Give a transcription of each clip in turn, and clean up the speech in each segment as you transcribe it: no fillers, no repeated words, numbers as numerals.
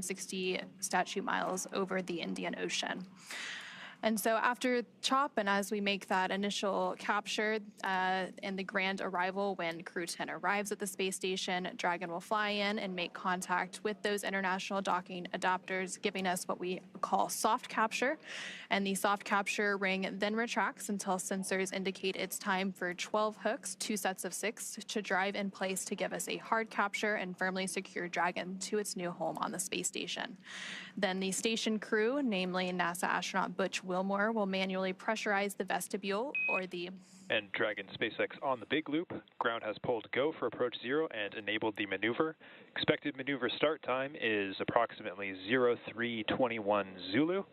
60 statute miles over the Indian Ocean. And so after CHOP, and as we make that initial capture and the grand arrival, when Crew 10 arrives at the space station, Dragon will fly in and make contact with those international docking adapters, giving us what we call soft capture. And the soft capture ring then retracts until sensors indicate it's time for 12 hooks, 2 sets of 6, to drive in place to give us a hard capture and firmly secure Dragon to its new home on the space station. Then the station crew, namely NASA astronaut Butch Wilmore, will manually pressurize the vestibule or the... And Dragon SpaceX on the big loop. Ground has pulled go for approach 0 and enabled the maneuver. Expected maneuver start time is approximately 0321 Zulu.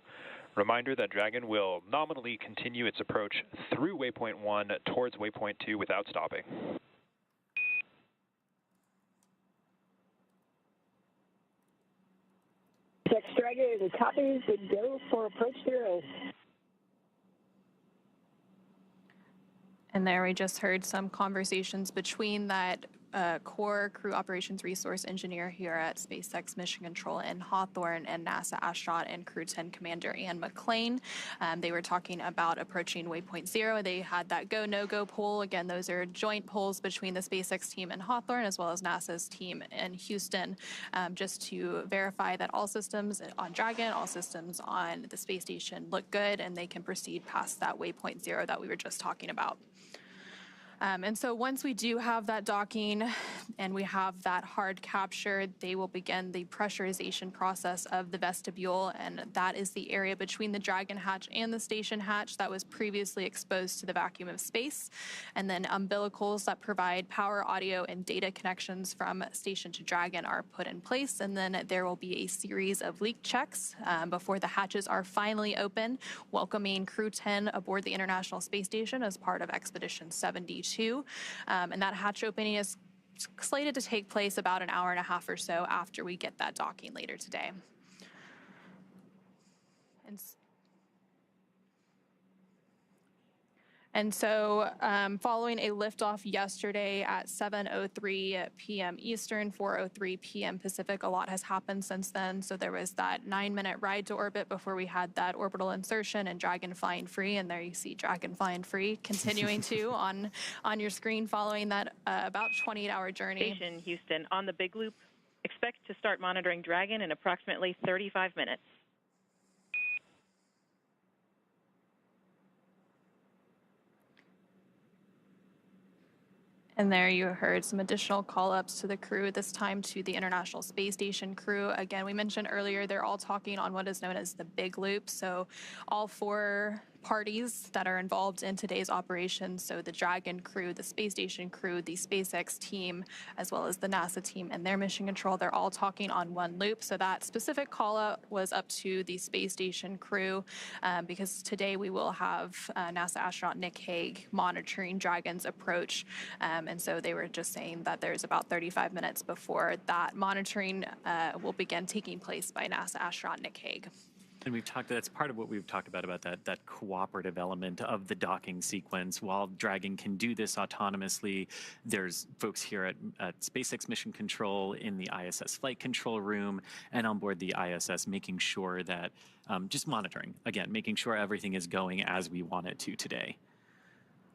Reminder that Dragon will nominally continue its approach through waypoint 1 towards waypoint 2 without stopping. Dragon is a copy. Good go for approach 0. And there we just heard some conversations between that core crew operations resource engineer here at SpaceX Mission Control in Hawthorne and NASA astronaut and Crew 10 Commander Ann McClain. They were talking about approaching waypoint 0. They had that go, no-go poll. Again, those are joint polls between the SpaceX team in Hawthorne as well as NASA's team in Houston, just to verify that all systems on Dragon, all systems on the space station look good and they can proceed past that waypoint 0 that we were just talking about. And so once we do have that docking and we have that hard capture, they will begin the pressurization process of the vestibule, and that is the area between the Dragon hatch and the station hatch that was previously exposed to the vacuum of space. And then umbilicals that provide power, audio, and data connections from station to Dragon are put in place, and then there will be a series of leak checks before the hatches are finally open, welcoming Crew 10 aboard the International Space Station as part of Expedition 72. And that hatch opening is slated to take place about an hour and a half or so after we get that docking later today. And so following a liftoff yesterday at 7:03 p.m. Eastern, 4:03 p.m. Pacific, a lot has happened since then. So there was that 9-minute ride to orbit before we had that orbital insertion and Dragon flying free. And there you see Dragon flying free continuing to on your screen following that about 28-hour journey. Station Houston on the big loop. Expect to start monitoring Dragon in approximately 35 minutes. And there you heard some additional call-ups to the crew, this time to the International Space Station crew. Again, we mentioned earlier, they're all talking on what is known as the big loop. So all 4 parties that are involved in today's operation, so the Dragon crew, the space station crew, the SpaceX team, as well as the NASA team and their mission control, they're all talking on one loop. So that specific call out was up to the space station crew because today we will have NASA astronaut Nick Hague monitoring Dragon's approach. And so they were just saying that there's about 35 minutes before that monitoring will begin taking place by NASA astronaut Nick Hague. And we've talked, that's part of what we've talked about that cooperative element of the docking sequence. While Dragon can do this autonomously, there's folks here at SpaceX Mission Control in the ISS flight control room and on board the ISS, making sure that, just monitoring, again, making sure everything is going as we want it to today.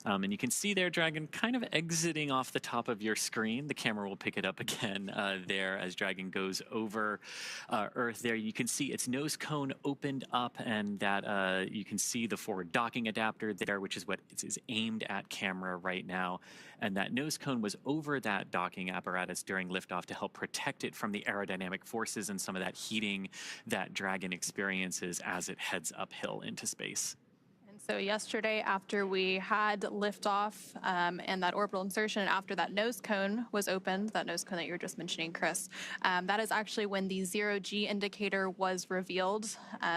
And you can see there, Dragon kind of exiting off the top of your screen. The camera will pick it up again there as Dragon goes over Earth there. You can see its nose cone opened up, and that you can see the forward docking adapter there, which is what is aimed at camera right now. And that nose cone was over that docking apparatus during liftoff to help protect it from the aerodynamic forces and some of that heating that Dragon experiences as it heads uphill into space. So yesterday, after we had liftoff and that orbital insertion, and after that nose cone was opened, that nose cone that you were just mentioning, Chris, that is actually when the 0G indicator was revealed.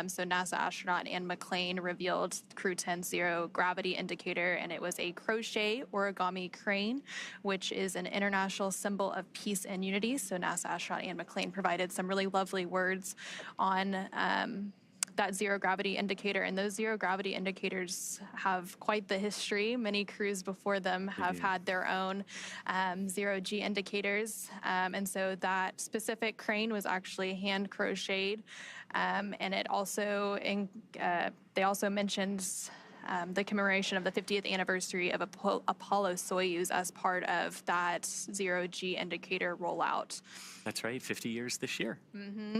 So NASA astronaut Ann McClain revealed Crew 10 zero gravity indicator, and it was a crochet origami crane, which is an international symbol of peace and unity. So NASA astronaut Ann McClain provided some really lovely words on that zero gravity indicator. And those zero gravity indicators have quite the history. Many crews before them have had their own zero G indicators. And so that specific crane was actually hand crocheted. And it also, they also mentioned the commemoration of the 50th anniversary of Apollo-Soyuz as part of that zero-G indicator rollout. That's right, 50 years this year.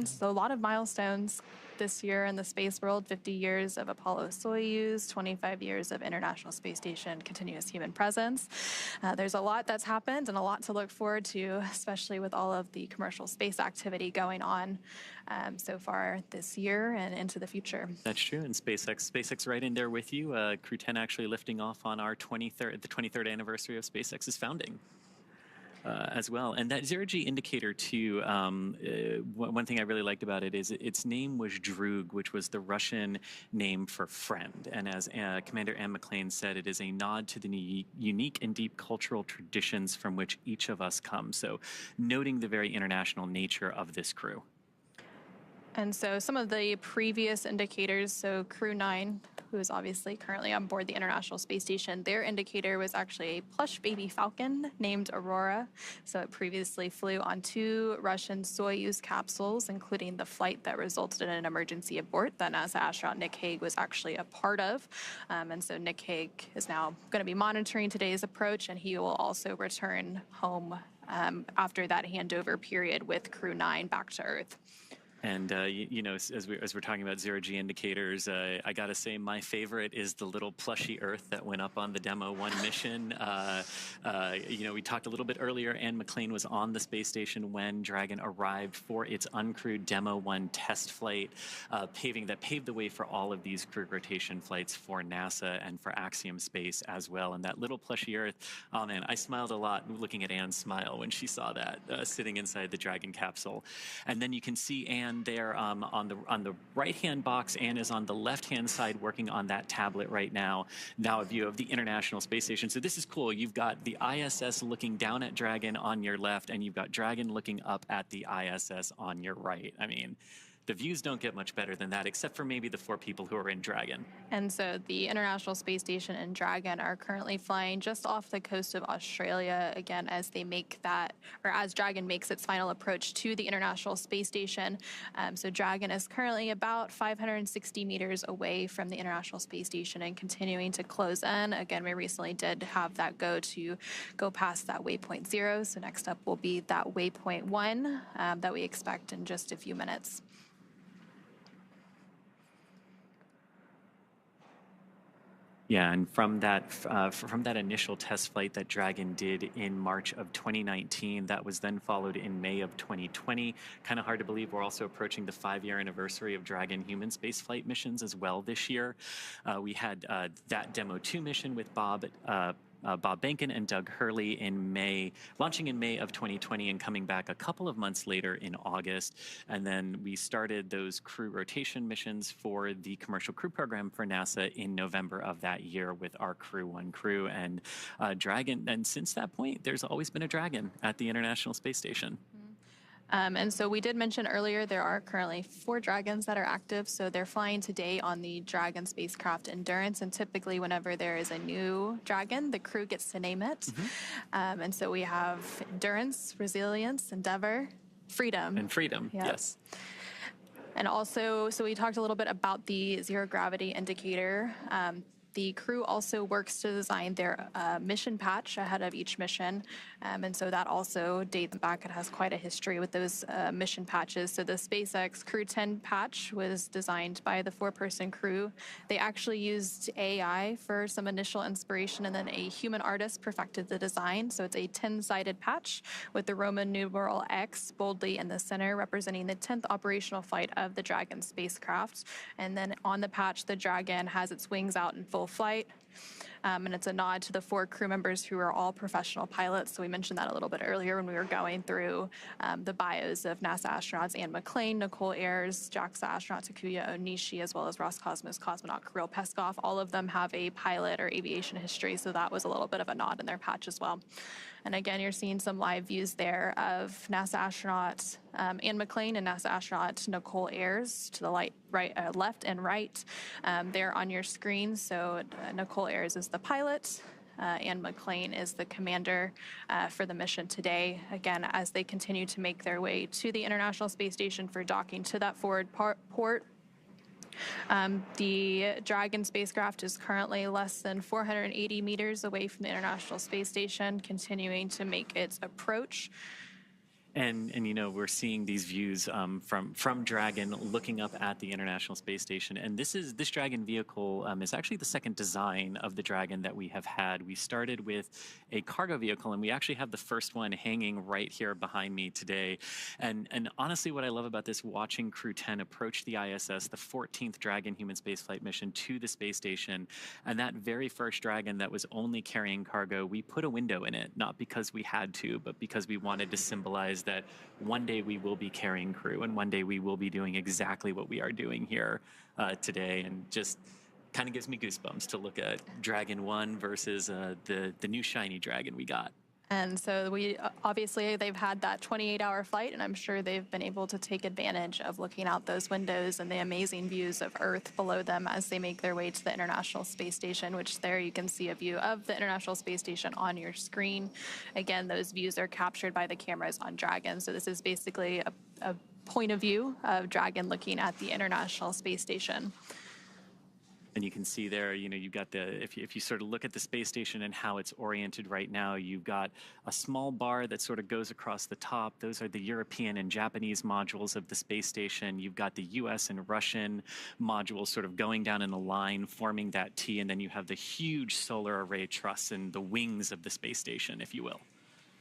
So a lot of milestones this year in the space world: 50 years of Apollo-Soyuz, 25 years of International Space Station continuous human presence. There's a lot that's happened and a lot to look forward to, especially with all of the commercial space activity going on so far this year and into the future. That's true, and SpaceX right in there with you. Crew 10 actually lifting off on the 23rd anniversary of SpaceX's founding. As well. And that zero-G indicator, too, one thing I really liked about it is its name was Drug, which was the Russian name for friend. And as Commander Anne McClain said, it is a nod to the unique and deep cultural traditions from which each of us come. So noting the very international nature of this crew. And so some of the previous indicators, so Crew 9, who is obviously currently on board the International Space Station, their indicator was actually a plush baby falcon named Aurora. So it previously flew on 2 Russian Soyuz capsules, including the flight that resulted in an emergency abort that NASA astronaut Nick Hague was actually a part of. And so Nick Hague is now going to be monitoring today's approach, and he will also return home after that handover period with Crew 9 back to Earth. And you know, as we're talking about zero-G indicators, I gotta say my favorite is the little plushy Earth that went up on the Demo 1 mission. You know, we talked a little bit earlier. Anne McClain was on the space station when Dragon arrived for its uncrewed Demo 1 test flight, paved the way for all of these crew rotation flights for NASA and for Axiom Space as well. And that little plushy Earth, oh man, I smiled a lot looking at Anne's smile when she saw that sitting inside the Dragon capsule. And then you can see Anne there on the right-hand box. Anne is on the left-hand side working on that tablet right now. Now a view of the International Space Station. So this is cool. You've got the ISS looking down at Dragon on your left, and you've got Dragon looking up at the ISS on your right. I mean, the views don't get much better than that, except for maybe the 4 people who are in Dragon. And so the International Space Station and Dragon are currently flying just off the coast of Australia, again, as they make that, or as Dragon makes its final approach to the International Space Station. So Dragon is currently about 560 meters away from the International Space Station and continuing to close in. Again, we recently did have that go past that waypoint 0. So next up will be that waypoint 1 that we expect in just a few minutes. Yeah, and from that initial test flight that Dragon did in March of 2019, that was then followed in May of 2020. Kind of hard to believe we're also approaching the 5-year anniversary of Dragon human spaceflight missions as well this year. We had that Demo 2 mission with Bob Behnken and Doug Hurley launching in May of 2020 and coming back a couple of months later in August. And then we started those crew rotation missions for the commercial crew program for NASA in November of that year with our Crew 1 crew and Dragon. And since that point, there's always been a Dragon at the International Space Station. And so we did mention earlier there are currently 4 Dragons that are active. So they're flying today on the Dragon spacecraft Endurance. And typically whenever there is a new Dragon, the crew gets to name it. And so we have Endurance, Resilience, Endeavor, Freedom. And Freedom, yes. And also, so we talked a little bit about the zero gravity indicator. The crew also works to design their mission patch ahead of each mission. And so that also dates back. It has quite a history with those mission patches. So the SpaceX Crew 10 patch was designed by the 4-person crew. They actually used AI for some initial inspiration, and then a human artist perfected the design. So it's a 10-sided patch with the Roman numeral X boldly in the center, representing the 10th operational flight of the Dragon spacecraft. And then on the patch, the Dragon has its wings out in full flight. And it's a nod to the 4 crew members who are all professional pilots. So we mentioned that a little bit earlier when we were going through the bios of NASA astronauts Anne McClain, Nicole Ayers, JAXA astronaut Takuya Onishi, as well as Roscosmos cosmonaut Kirill Peskov. All of them have a pilot or aviation history, so that was a little bit of a nod in their patch as well. And again, you're seeing some live views there of NASA astronaut Anne McClain and NASA astronaut Nicole Ayers to the left and right there on your screen. So Nicole Ayers is the pilot. Anne McClain is the commander for the mission today. Again, as they continue to make their way to the International Space Station for docking to that forward port. The Dragon spacecraft is currently less than 480 meters away from the International Space Station, continuing to make its approach. And you know, we're seeing these views from Dragon looking up at the International Space Station. And this Dragon vehicle is actually the second design of the Dragon that we have had. We started with a cargo vehicle, and we actually have the first one hanging right here behind me today. And honestly, what I love about this, watching Crew 10 approach the ISS, the 14th Dragon human spaceflight mission to the space station, and that very first Dragon that was only carrying cargo, we put a window in it, not because we had to, but because we wanted to symbolize that one day we will be carrying crew, and one day we will be doing exactly what we are doing here today. And just kind of gives me goosebumps to look at Dragon 1 versus the new shiny Dragon we got. And so obviously they've had that 28-hour flight, and I'm sure they've been able to take advantage of looking out those windows and the amazing views of Earth below them as they make their way to the International Space Station, which there you can see a view of the International Space Station on your screen. Again, those views are captured by the cameras on Dragon. So this is basically a point of view of Dragon looking at the International Space Station. And you can see there, you know, you've got if you sort of look at the space station and how it's oriented right now, you've got a small bar that sort of goes across the top. Those are the European and Japanese modules of the space station. You've got the US and Russian modules sort of going down in a line, forming that T, and then you have the huge solar array truss and the wings of the space station, if you will.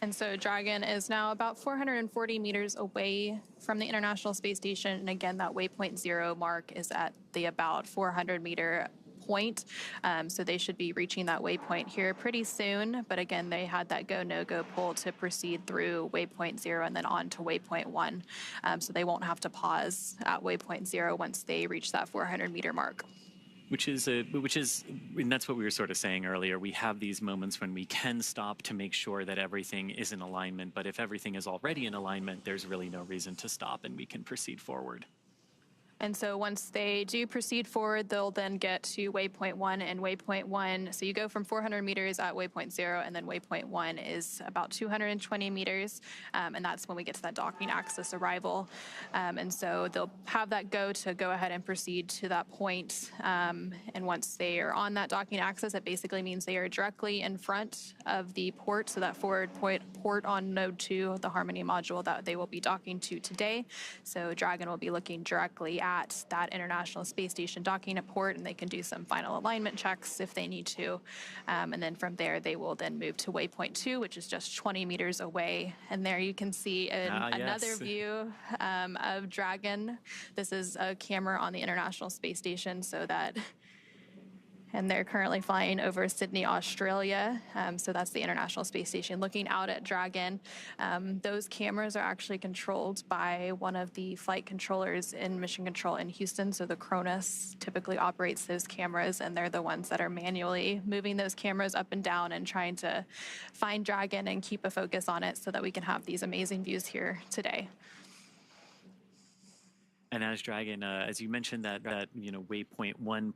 And so Dragon is now about 440 meters away from the International Space Station. And again, that waypoint 0 mark is at the about 400-meter point. So they should be reaching that waypoint here pretty soon. But again, they had that go, no-go pull to proceed through waypoint 0 and then on to waypoint 1. So they won't have to pause at waypoint 0 once they reach that 400-meter mark. Which is, and that's what we were sort of saying earlier. We have these moments when we can stop to make sure that everything is in alignment. But if everything is already in alignment, there's really no reason to stop, and we can proceed forward. And so once they do proceed forward, they'll then get to waypoint 1 and waypoint 1. So you go from 400 meters at waypoint 0, and then waypoint 1 is about 220 meters. And that's when we get to that docking axis arrival. And so they'll have that go ahead and proceed to that point. And once they are on that docking axis, it basically means they are directly in front of the port. So that forward port on node 2, the Harmony module that they will be docking to today. So Dragon will be looking directly at that International Space Station docking at port, and they can do some final alignment checks if they need to. And then from there, they will then move to waypoint 2, which is just 20 meters away. And there you can see another view of Dragon. This is a camera on the International Space Station, and they're currently flying over Sydney, Australia. So that's the International Space Station looking out at Dragon. Those cameras are actually controlled by one of the flight controllers in Mission Control in Houston. So the Cronus typically operates those cameras, and they're the ones that are manually moving those cameras up and down and trying to find Dragon and keep a focus on it so that we can have these amazing views here today. And as Dragon, as you mentioned, that waypoint 1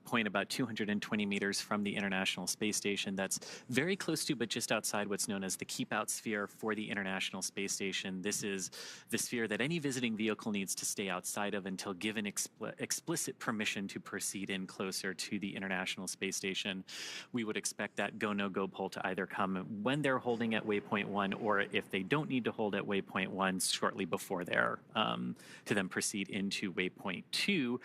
point about 220 meters from the International Space Station, that's very close to, but just outside what's known as the keep-out sphere for the International Space Station. This is the sphere that any visiting vehicle needs to stay outside of until given explicit permission to proceed in closer to the International Space Station. We would expect that go, no-go pull to either come when they're holding at waypoint 1, or if they don't need to hold at waypoint 1, shortly before there, to then proceed into waypoint 2,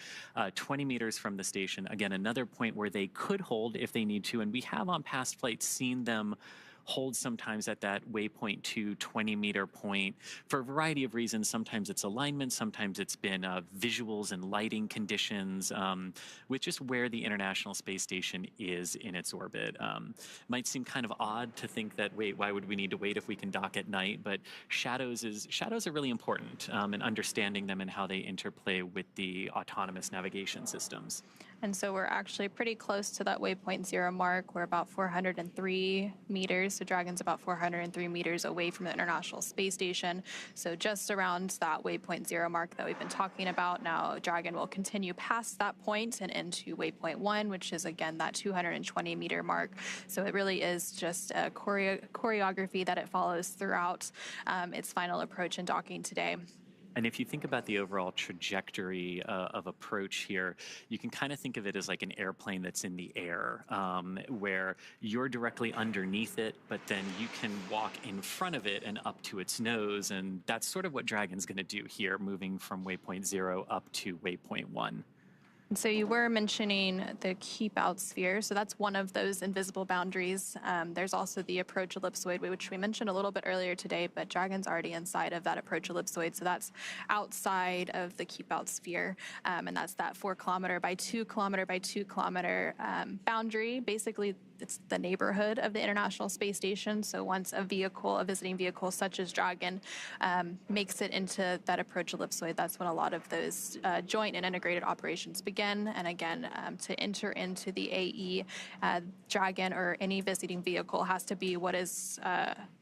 20 meters from the station. Again, another point where they could hold if they need to, and we have on past flights seen them hold sometimes at that waypoint 2 20-meter point for a variety of reasons. Sometimes it's alignment, sometimes it's been visuals and lighting conditions, with just where the International Space Station is in its orbit. Might seem kind of odd to think that, wait, why would we need to wait if we can dock at night? But shadows are really important, and understanding them and how they interplay with the autonomous navigation systems. And so we're actually pretty close to that waypoint 0 mark. We're about 403 meters. So Dragon's about 403 meters away from the International Space Station. So just around that waypoint 0 mark that we've been talking about. Now Dragon will continue past that point and into waypoint 1, which is again that 220 meter mark. So it really is just a choreography that it follows throughout its final approach and docking today. And if you think about the overall trajectory of approach here, you can kind of think of it as like an airplane that's in the air, where you're directly underneath it, but then you can walk in front of it and up to its nose. And that's sort of what Dragon's going to do here, moving from waypoint 0 up to waypoint 1. So you were mentioning the keep out sphere. So that's one of those invisible boundaries. There's also the approach ellipsoid, which we mentioned a little bit earlier today, but Dragon's already inside of that approach ellipsoid. So that's outside of the keep out sphere. And that's that 4 kilometer by 2 kilometer by 2 kilometer boundary. Basically, it's the neighborhood of the International Space Station. So once a visiting vehicle such as Dragon, makes it into that approach ellipsoid, that's when a lot of those joint and integrated operations begin. And again, to enter into the AE, Dragon or any visiting vehicle has to be what is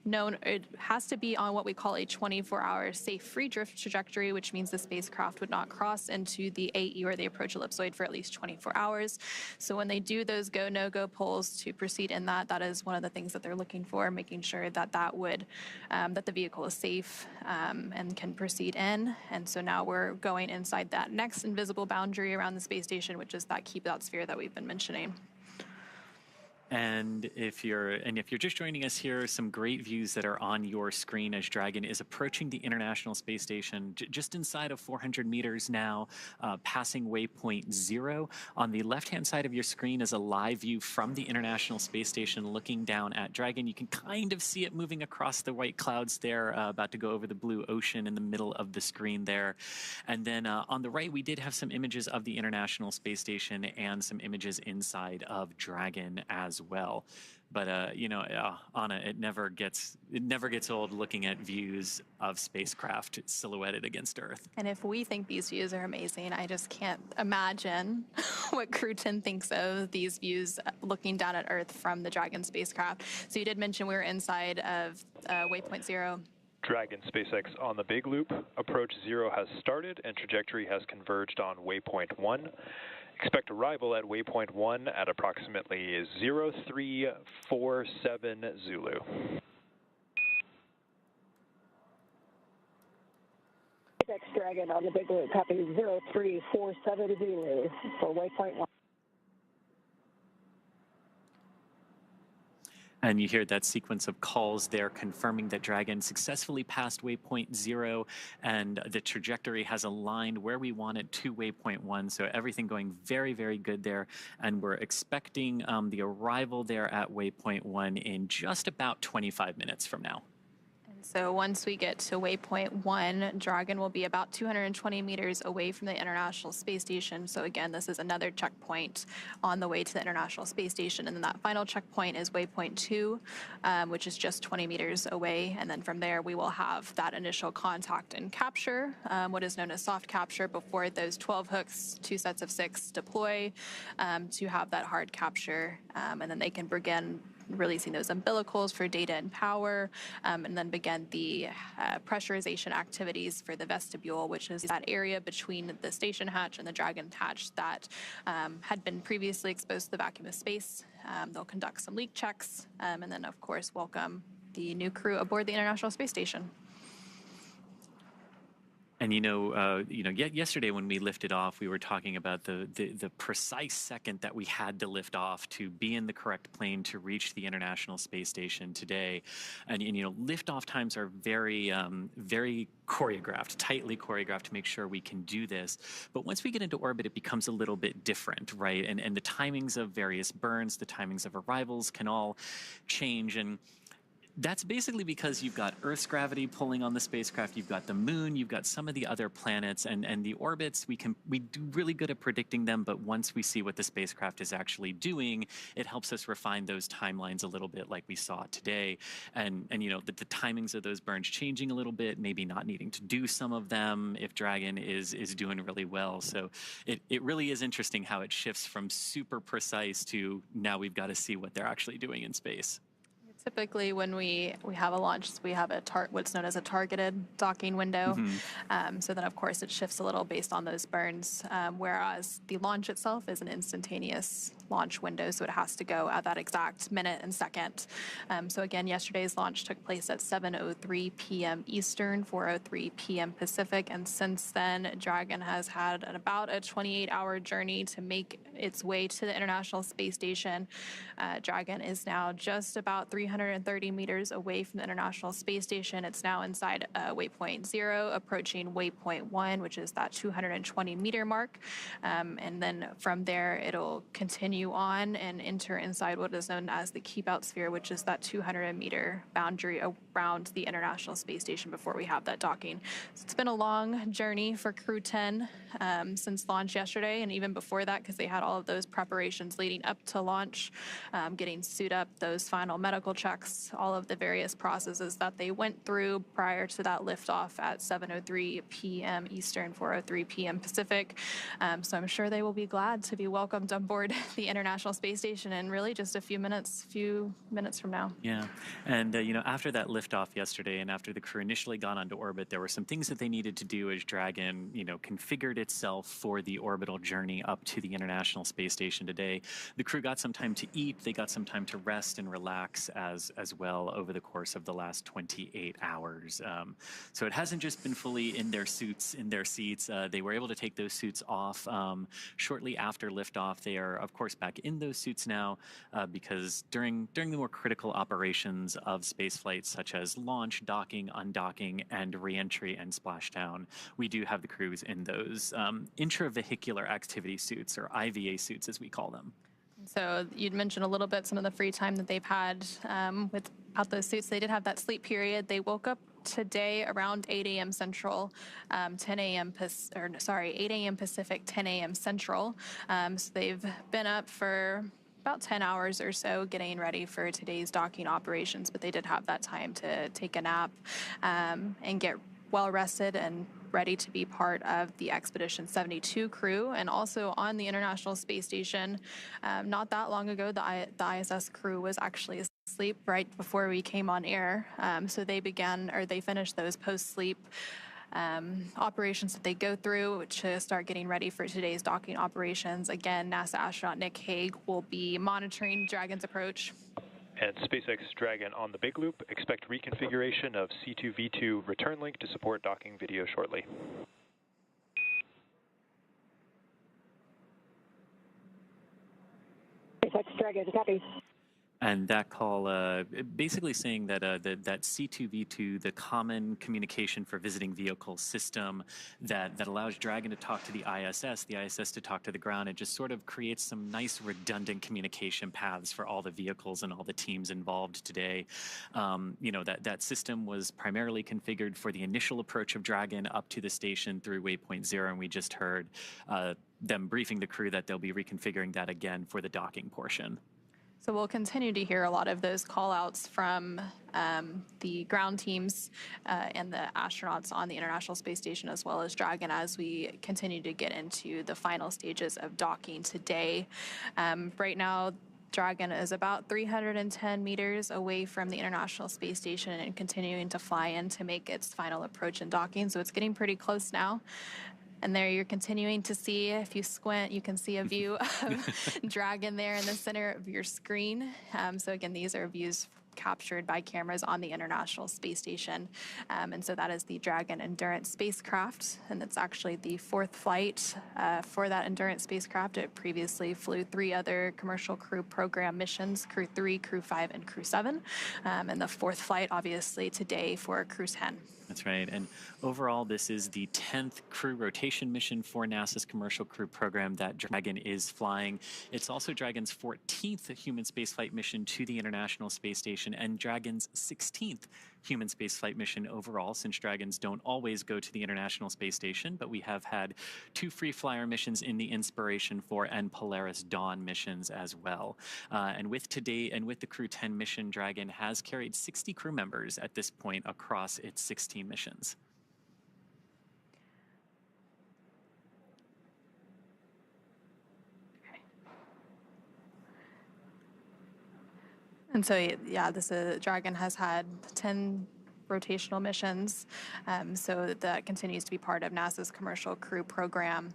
known, it has to be on what we call a 24-hour safe free drift trajectory, which means the spacecraft would not cross into the AE or the approach ellipsoid for at least 24 hours. So when they do those go, no-go polls to proceed in that is one of the things that they're looking for, making sure that that the vehicle is safe and can proceed in. And so now we're going inside that next invisible boundary around the space station, which is that keep out sphere that we've been mentioning. And if you're just joining us here, some great views that are on your screen as Dragon is approaching the International Space Station, just inside of 400 meters now, passing waypoint 0. On the left-hand side of your screen is a live view from the International Space Station looking down at Dragon. You can kind of see it moving across the white clouds there, about to go over the blue ocean in the middle of the screen there. And then on the right, we did have some images of the International Space Station and some images inside of Dragon as well. But Anna, it never gets old looking at views of spacecraft silhouetted against Earth. And if we think these views are amazing, I just can't imagine what Crew 10 thinks of these views looking down at Earth from the Dragon spacecraft. So you did mention we were inside of waypoint 0. Dragon SpaceX on the big loop. Approach 0 has started and trajectory has converged on waypoint 1. Expect arrival at waypoint 1 at approximately 0347 Zulu. SpaceX Dragon on the big loop, copy 0347 Zulu for waypoint 1. And you hear that sequence of calls there confirming that Dragon successfully passed waypoint 0 and the trajectory has aligned where we want it to waypoint 1. So everything going very, very good there. And we're expecting the arrival there at waypoint 1 in just about 25 minutes from now. So once we get to waypoint 1, Dragon will be about 220 meters away from the International Space Station. So again, this is another checkpoint on the way to the International Space Station. And then that final checkpoint is waypoint 2, which is just 20 meters away. And then from there, we will have that initial contact and capture, what is known as soft capture, before those 12 hooks, 2 sets of 6 deploy to have that hard capture. And then they can begin releasing those umbilicals for data and power, and then begin the pressurization activities for the vestibule, which is that area between the station hatch and the Dragon hatch that had been previously exposed to the vacuum of space. They'll conduct some leak checks, and then, of course, welcome the new crew aboard the International Space Station. And yesterday when we lifted off, we were talking about the precise second that we had to lift off to be in the correct plane to reach the International Space Station today. And liftoff times are very, very choreographed, tightly choreographed to make sure we can do this. But once we get into orbit, it becomes a little bit different, right? And the timings of various burns, the timings of arrivals can all change. And That's basically because you've got Earth's gravity pulling on the spacecraft, you've got the moon, you've got some of the other planets, and the orbits, we do really good at predicting them, but once we see what the spacecraft is actually doing, it helps us refine those timelines a little bit like we saw today. And you know, the timings of those burns changing a little bit, maybe not needing to do some of them if Dragon is doing really well. So it really is interesting how it shifts from super precise to now we've got to see what they're actually doing in space. Typically, when we have a launch, we have what's known as a targeted docking window. So then, of course, it shifts a little based on those burns, whereas the launch itself is an instantaneous launch window, so it has to go at that exact minute and second. So again, yesterday's launch took place at 7:03 p.m. Eastern, 4:03 p.m. Pacific, and since then, Dragon has had about a 28-hour journey to make its way to the International Space Station. Dragon is now just about 330 meters away from the International Space Station. It's now inside waypoint 0, approaching waypoint 1, which is that 220-meter mark. And then from there, it'll continue on and enter inside what is known as the keep-out sphere, which is that 200-meter boundary around the International Space Station before we have that docking. So it's been a long journey for Crew 10 since launch yesterday, and even before that, because they had all of those preparations leading up to launch, getting suited up, those final medical checks, all of the various processes that they went through prior to that liftoff at 7:03 p.m. Eastern, 4:03 p.m. Pacific. So I'm sure they will be glad to be welcomed on board the International Space Station in really just a few minutes from now. Yeah, and you know, after that liftoff yesterday, and after the crew initially got onto orbit, there were some things that they needed to do as Dragon, you know, configured itself for the orbital journey up to the International Space Station today. The crew got some time to eat, they got some time to rest and relax as well over the course of the last 28 hours. So it hasn't just been fully in their suits, in their seats. They were able to take those suits off shortly after liftoff. They are, of course, back in those suits now because during the more critical operations of spaceflight, such as launch, docking, undocking, and reentry and splashdown, we do have the crews in those intravehicular activity suits, or IVA suits as we call them. So you'd mentioned a little bit some of the free time that they've had without those suits. They did have that sleep period. They woke up today around 8 a.m. Central, 8 a.m. Pacific, 10 a.m. Central. So they've been up for about 10 hours or so getting ready for today's docking operations, but they did have that time to take a nap and get well rested and ready to be part of the Expedition 72 crew. And also on the International Space Station, not that long ago, the ISS crew was actually asleep right before we came on air. So they finished those post-sleep operations that they go through to start getting ready for today's docking operations. Again, NASA astronaut Nick Hague will be monitoring Dragon's approach. And SpaceX Dragon on the big loop. Expect reconfiguration of C2V2 return link to support docking video shortly. SpaceX Dragon, copy. And that call basically saying that that C2V2, the common communication for visiting vehicle system that allows Dragon to talk to the ISS to talk to the ground, it just sort of creates some nice redundant communication paths for all the vehicles and all the teams involved today. You know, that system was primarily configured for the initial approach of Dragon up to the station through waypoint 0, and we just heard them briefing the crew that they'll be reconfiguring that again for the docking portion. So we'll continue to hear a lot of those call-outs from the ground teams and the astronauts on the International Space Station, as well as Dragon, as we continue to get into the final stages of docking today. Right now, Dragon is about 310 meters away from the International Space Station and continuing to fly in to make its final approach and docking. So it's getting pretty close now. And there you're continuing to see, if you squint, you can see a view of Dragon there in the center of your screen. So again, these are views captured by cameras on the International Space Station. And so that is the Dragon Endurance spacecraft. And it's actually the fourth flight for that Endurance spacecraft. It previously flew 3 other commercial crew program missions, Crew 3, Crew 5, and Crew 7. And the fourth flight, obviously, today for Crew 10. That's right. And overall, this is the 10th crew rotation mission for NASA's Commercial Crew Program that Dragon is flying. It's also Dragon's 14th human spaceflight mission to the International Space Station and Dragon's 16th human spaceflight mission overall, since Dragons don't always go to the International Space Station, but we have had 2 free flyer missions in the Inspiration 4 and Polaris Dawn missions as well. And with the Crew 10 mission, Dragon has carried 60 crew members at this point across its 16 missions. And so, yeah, Dragon has had 10 rotational missions, so that continues to be part of NASA's Commercial Crew Program.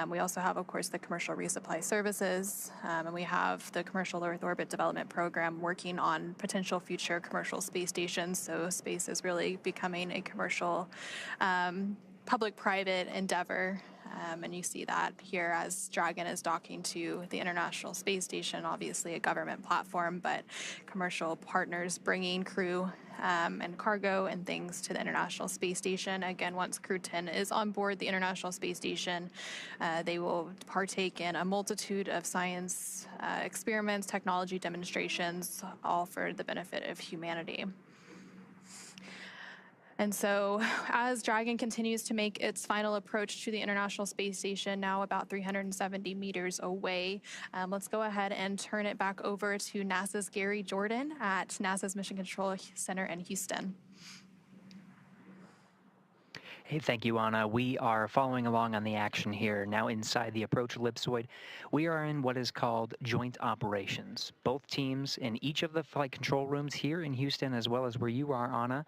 We also have, of course, the Commercial Resupply Services, and we have the Commercial Earth Orbit Development Program working on potential future commercial space stations. So space is really becoming a commercial public-private endeavor. And you see that here as Dragon is docking to the International Space Station, obviously a government platform, but commercial partners bringing crew and cargo and things to the International Space Station. Again, once Crew 10 is on board the International Space Station, they will partake in a multitude of science experiments, technology demonstrations, all for the benefit of humanity. And so as Dragon continues to make its final approach to the International Space Station, now about 370 meters away, let's go ahead and turn it back over to NASA's Gary Jordan at NASA's Mission Control Center in Houston. Hey, thank you, Anna. We are following along on the action here. Now inside the approach ellipsoid, we are in what is called joint operations. Both teams in each of the flight control rooms here in Houston, as well as where you are, Anna,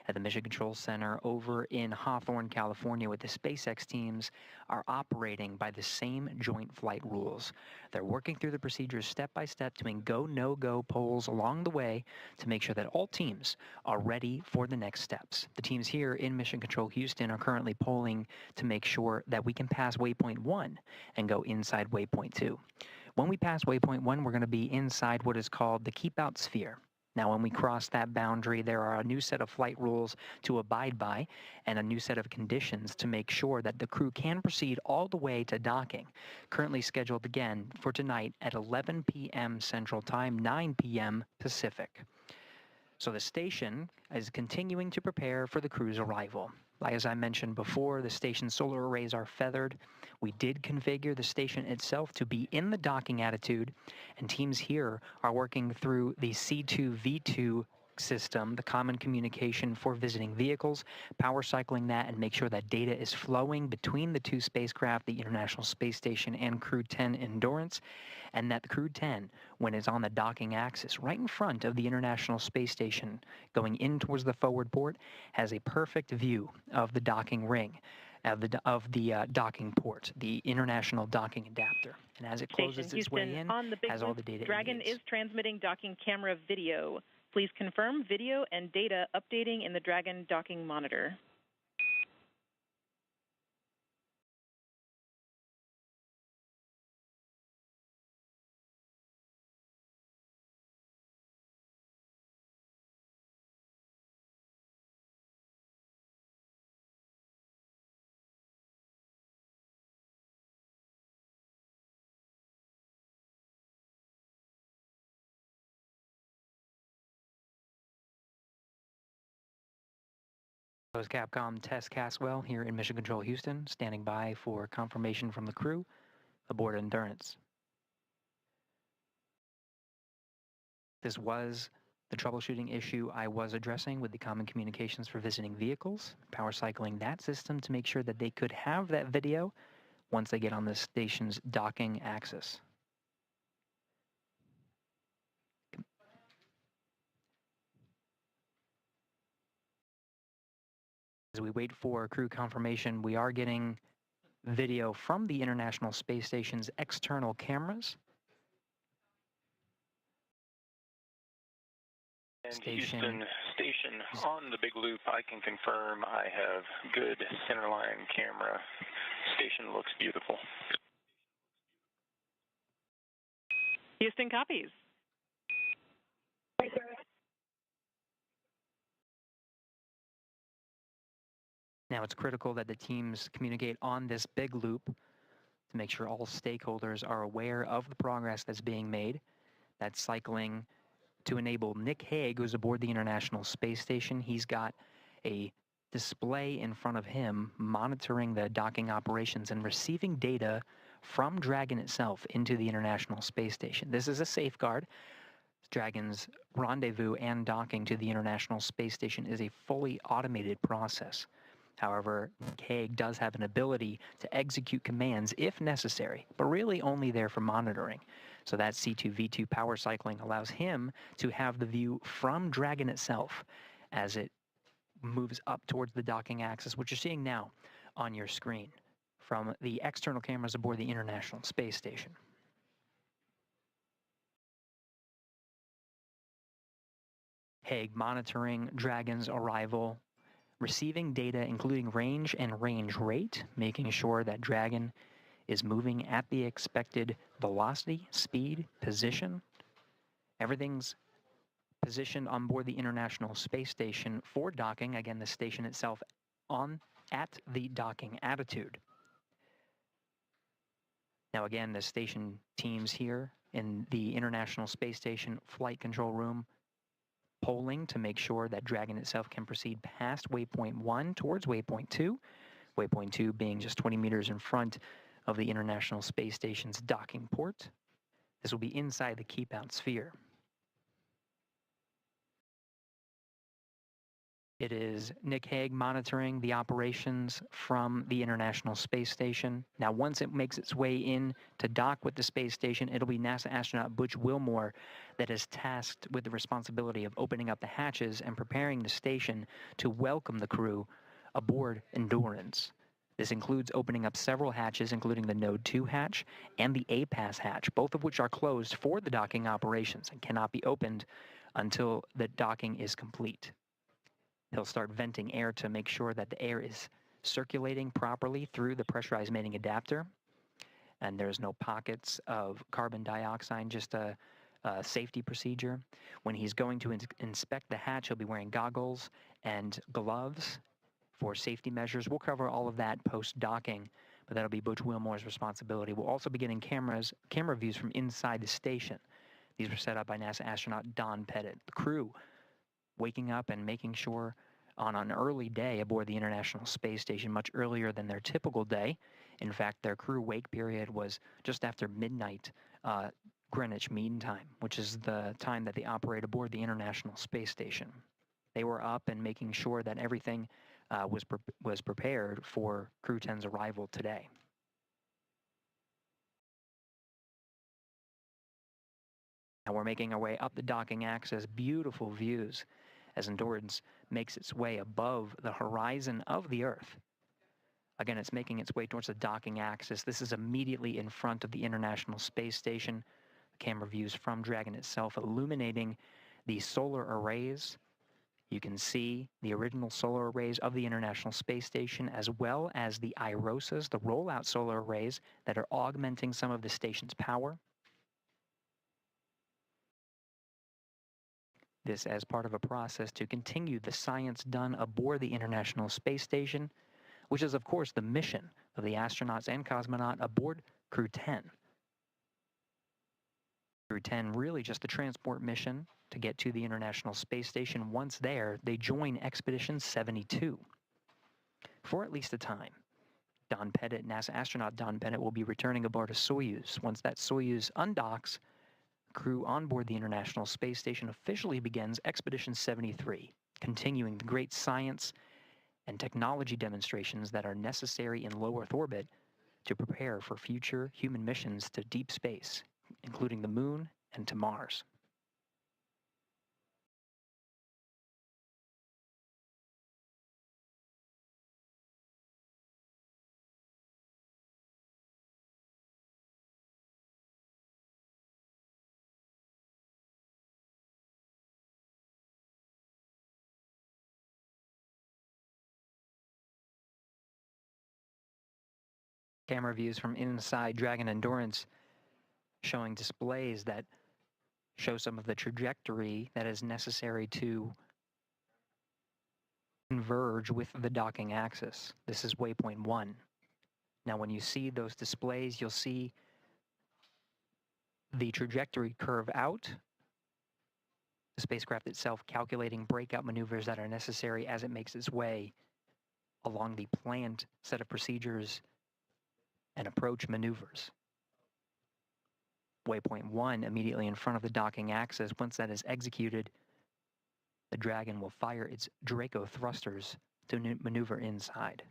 at the Mission Control Center over in Hawthorne, California, with the SpaceX teams, are operating by the same joint flight rules. They're working through the procedures step by step, doing go, no-go polls along the way to make sure that all teams are ready for the next steps. The teams here in Mission Control Houston are currently polling to make sure that we can pass waypoint 1 and go inside waypoint 2. When we pass waypoint 1, we're going to be inside what is called the keep out sphere. Now, when we cross that boundary, there are a new set of flight rules to abide by and a new set of conditions to make sure that the crew can proceed all the way to docking, currently scheduled again for tonight at 11 p.m. Central Time, 9 p.m. Pacific. So the station is continuing to prepare for the crew's arrival. As I mentioned before, the station's solar arrays are feathered. We did configure the station itself to be in the docking attitude, and teams here are working through the C2V2 system, the common communication for visiting vehicles, power cycling that and make sure that data is flowing between the two spacecraft, the International Space Station and Crew 10 Endurance, and that Crew 10, when it's on the docking axis right in front of the International Space Station going in towards the forward port, has a perfect view of the docking ring, of the docking port, the International Docking Adapter. And as it closes its way in, has all the data Dragon is transmitting docking camera video. Please confirm video and data updating in the Dragon docking monitor. Capcom Tess Caswell here in Mission Control Houston, standing by for confirmation from the crew aboard Endurance. This was the troubleshooting issue I was addressing with the common communications for visiting vehicles, power cycling that system to make sure that they could have that video once they get on the station's docking axis. As we wait for crew confirmation, we are getting video from the International Space Station's external cameras. And Houston Station on the big loop, I can confirm I have good centerline camera. Station looks beautiful. Houston copies. Now, it's critical that the teams communicate on this big loop to make sure all stakeholders are aware of the progress that's being made. That's cycling to enable Nick Hague, who's aboard the International Space Station. He's got a display in front of him monitoring the docking operations and receiving data from Dragon itself into the International Space Station. This is a safeguard. Dragon's rendezvous and docking to the International Space Station is a fully automated process. However, Hague does have an ability to execute commands if necessary, but really only there for monitoring. So that C2V2 power cycling allows him to have the view from Dragon itself as it moves up towards the docking axis, which you're seeing now on your screen from the external cameras aboard the International Space Station. Hague monitoring Dragon's arrival, receiving data including range and range rate, making sure that Dragon is moving at the expected velocity, speed, position. Everything's positioned on board the International Space Station for docking. Again, the station itself at the docking attitude. Now again, the station teams here in the International Space Station flight control room polling to make sure that Dragon itself can proceed past waypoint 1 towards waypoint 2. Waypoint 2 being just 20 meters in front of the International Space Station's docking port. This will be inside the keep out sphere. It is Nick Hague monitoring the operations from the International Space Station. Now, once it makes its way in to dock with the space station, it'll be NASA astronaut Butch Wilmore that is tasked with the responsibility of opening up the hatches and preparing the station to welcome the crew aboard Endurance. This includes opening up several hatches, including the Node 2 hatch and the APAS hatch, both of which are closed for the docking operations and cannot be opened until the docking is complete. He'll start venting air to make sure that the air is circulating properly through the pressurized mating adapter, and there's no pockets of carbon dioxide, just a safety procedure. When he's going to inspect the hatch, he'll be wearing goggles and gloves for safety measures. We'll cover all of that post-docking, but that'll be Butch Wilmore's responsibility. We'll also be getting camera views from inside the station. These were set up by NASA astronaut Don Pettit. The crew waking up and making sure on an early day aboard the International Space Station, much earlier than their typical day. In fact, their crew wake period was just after midnight Greenwich Mean Time, which is the time that they operate aboard the International Space Station. They were up and making sure that everything was prepared for Crew 10's arrival today. Now we're making our way up the docking axis, beautiful views as Endurance makes its way above the horizon of the Earth. Again, it's making its way towards the docking axis. This is immediately in front of the International Space Station. The camera views from Dragon itself illuminating the solar arrays. You can see the original solar arrays of the International Space Station, as well as the IROSAs, the rollout solar arrays that are augmenting some of the station's power. This as part of a process to continue the science done aboard the International Space Station, which is, of course, the mission of the astronauts and cosmonaut aboard Crew 10. Crew 10 really just the transport mission to get to the International Space Station. Once there, they join Expedition 72 for at least a time. Don Pettit, NASA astronaut Don Pettit, will be returning aboard a Soyuz. Once that Soyuz undocks, crew on board the International Space Station officially begins Expedition 73, continuing the great science and technology demonstrations that are necessary in low Earth orbit to prepare for future human missions to deep space, including the Moon and to Mars. Camera views from inside Dragon Endurance showing displays that show some of the trajectory that is necessary to converge with the docking axis. This is waypoint 1. Now when you see those displays, you'll see the trajectory curve out, the spacecraft itself calculating breakout maneuvers that are necessary as it makes its way along the planned set of procedures and approach maneuvers. Waypoint 1, immediately in front of the docking axis, once that is executed, the Dragon will fire its Draco thrusters to maneuver inside.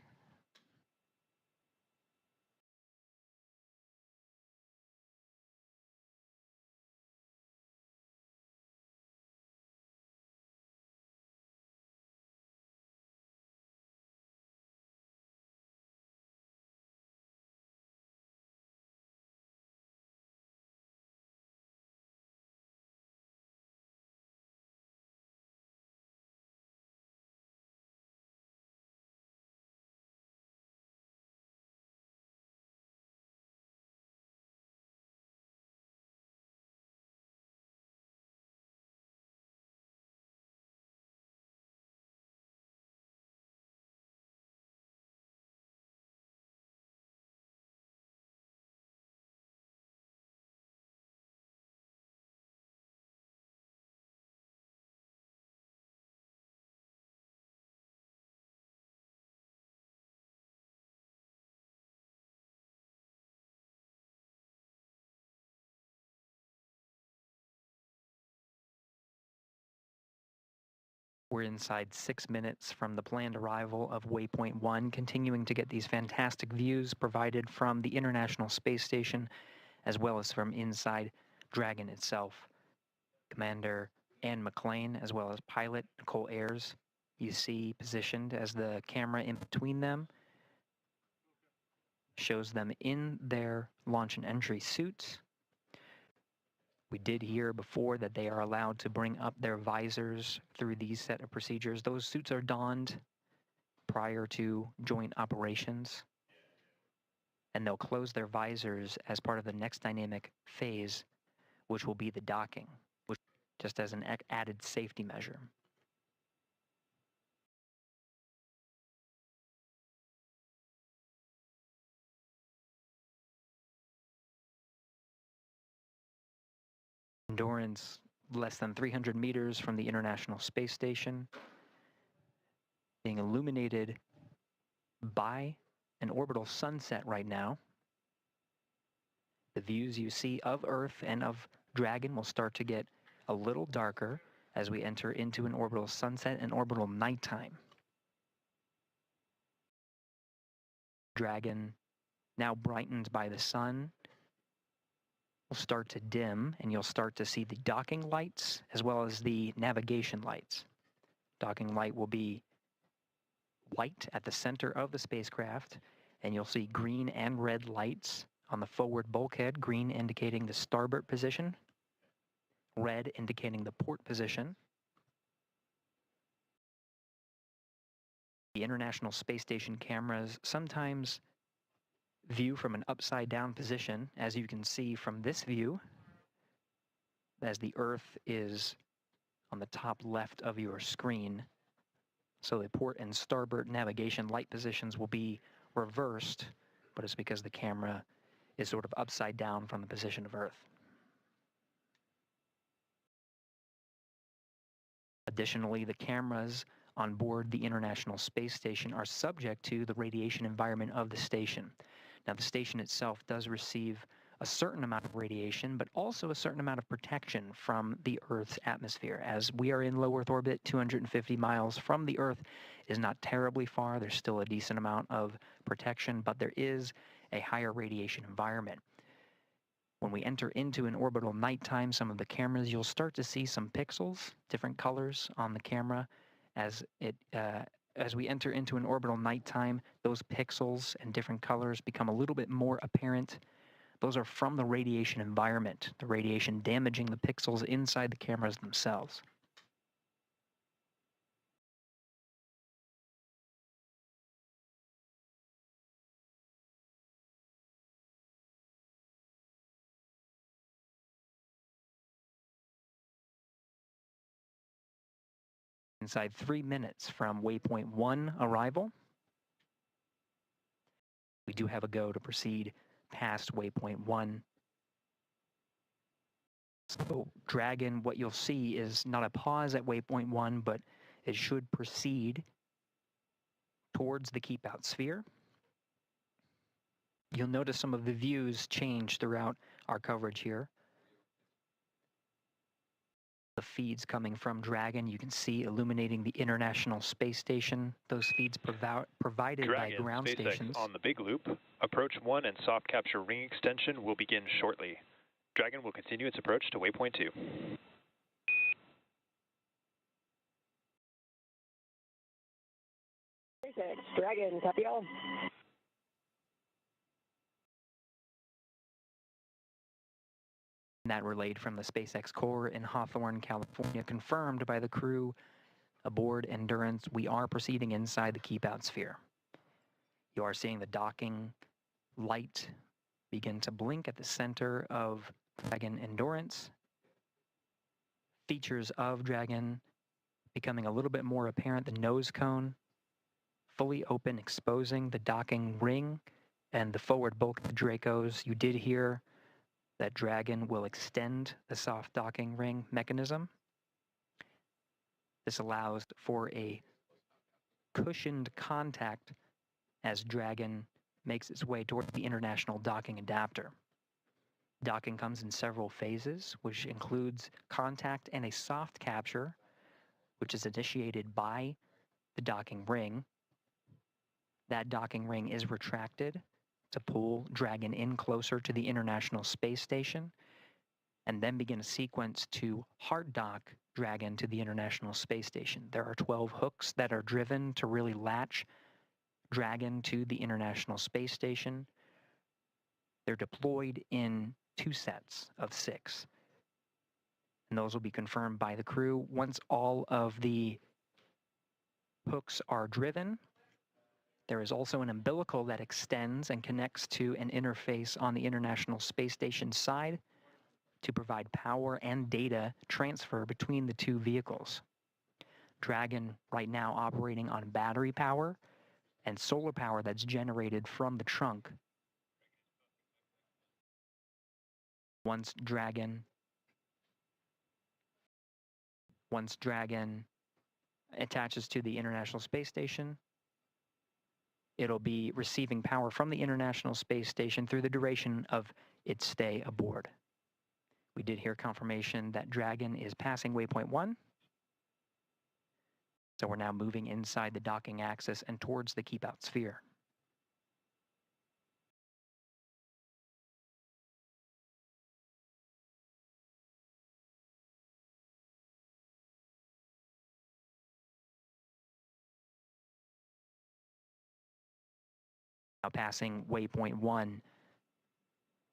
We're inside 6 minutes from the planned arrival of Waypoint 1, continuing to get these fantastic views provided from the International Space Station, as well as from inside Dragon itself. Commander Anne McLean, as well as pilot Nicole Ayers, you see positioned as the camera in between them, shows them in their launch and entry suits. We did hear before that they are allowed to bring up their visors through these set of procedures. Those suits are donned prior to joint operations, and they'll close their visors as part of the next dynamic phase, which will be the docking, which just as an added safety measure. Endurance less than 300 meters from the International Space Station, being illuminated by an orbital sunset right now. The views you see of Earth and of Dragon will start to get a little darker as we enter into an orbital sunset and orbital nighttime. Dragon, now brightened by the sun, will start to dim, and you'll start to see the docking lights as well as the navigation lights. Docking light will be white at the center of the spacecraft, and you'll see green and red lights on the forward bulkhead, green indicating the starboard position, red indicating the port position. The International Space Station cameras sometimes view from an upside down position, as you can see from this view, as the Earth is on the top left of your screen. So the port and starboard navigation light positions will be reversed, but it's because the camera is sort of upside down from the position of Earth. Additionally, the cameras on board the International Space Station are subject to the radiation environment of the station. Now, the station itself does receive a certain amount of radiation, but also a certain amount of protection from the Earth's atmosphere. As we are in low Earth orbit, 250 miles from the Earth is not terribly far. There's still a decent amount of protection, but there is a higher radiation environment. When we enter into an orbital nighttime, some of the cameras, you'll start to see some pixels, different colors on the camera. As we enter into an orbital nighttime, those pixels and different colors become a little bit more apparent. Those are from the radiation environment, the radiation damaging the pixels inside the cameras themselves. inside 3 minutes from waypoint 1 arrival. We do have a go to proceed past waypoint 1. So Dragon, what you'll see is not a pause at waypoint 1, but it should proceed towards the keep out sphere. You'll notice some of the views change throughout our coverage here. The feeds coming from Dragon, you can see illuminating the International Space Station. Those feeds provided Dragon, by ground SpaceX stations. on the big loop. Approach 1 and soft capture ring extension will begin shortly. Dragon will continue its approach to waypoint 2. SpaceX, Dragon, copy all. That relayed from the SpaceX core in Hawthorne, California, confirmed by the crew aboard Endurance. We are proceeding inside the keep out sphere. You are seeing the docking light begin to blink at the center of Dragon Endurance. Features of Dragon becoming a little bit more apparent. The nose cone fully open, exposing the docking ring and the forward bulk of the Dracos. You did hear that Dragon will extend the soft docking ring mechanism. This allows for a cushioned contact as Dragon makes its way toward the International Docking Adapter. Docking comes in several phases, which includes contact and a soft capture, which is initiated by the docking ring. That docking ring is retracted to pull Dragon in closer to the International Space Station, and then begin a sequence to hard dock Dragon to the International Space Station. There are 12 hooks that are driven to really latch Dragon to the International Space Station. They're deployed in 2 sets of 6, and those will be confirmed by the crew. Once all of the hooks are driven, there is also an umbilical that extends and connects to an interface on the International Space Station side to provide power and data transfer between the 2 vehicles. Dragon right now operating on battery power and solar power that's generated from the trunk. Once Dragon attaches to the International Space Station, it'll be receiving power from the International Space Station through the duration of its stay aboard. We did hear confirmation that Dragon is passing waypoint 1. So we're now moving inside the docking axis and towards the keep out sphere. Now passing waypoint 1,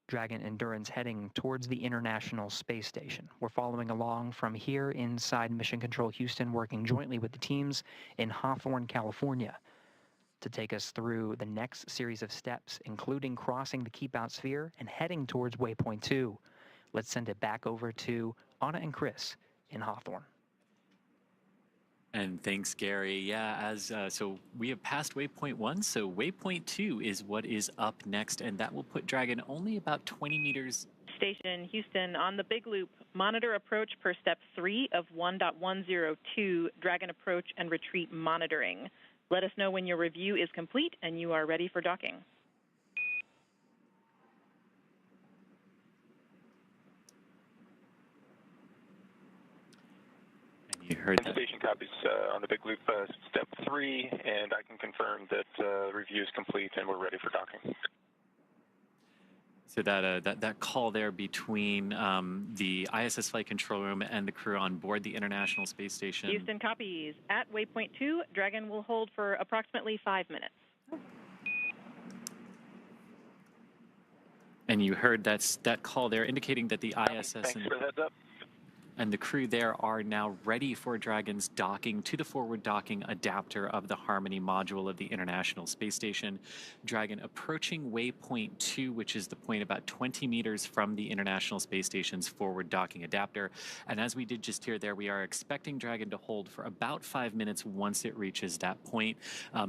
Dragon Endurance heading towards the International Space Station. We're following along from here inside Mission Control Houston, working jointly with the teams in Hawthorne, California, to take us through the next series of steps, including crossing the keep out sphere and heading towards waypoint 2. Let's send it back over to Anna and Chris in Hawthorne. And thanks, Gary. Yeah, so we have passed waypoint 1, so waypoint 2 is what is up next, and that will put Dragon only about 20 meters. Station Houston on the big loop. Monitor approach per step 3 of 1.102, Dragon approach and retreat monitoring. Let us know when your review is complete and you are ready for docking. You heard that. Station copies on the big loop, step 3, and I can confirm that review is complete and we're ready for docking. So that call there between the ISS flight control room and the crew on board the International Space Station. Houston copies. At waypoint 2, Dragon will hold for approximately 5 minutes. And you heard that call there indicating that the ISS... Thanks for the heads up. And the crew there are now ready for Dragon's docking to the forward docking adapter of the Harmony module of the International Space Station. Dragon approaching waypoint 2, which is the point about 20 meters from the International Space Station's forward docking adapter. And as we did just hear there, we are expecting Dragon to hold for about 5 minutes once it reaches that point.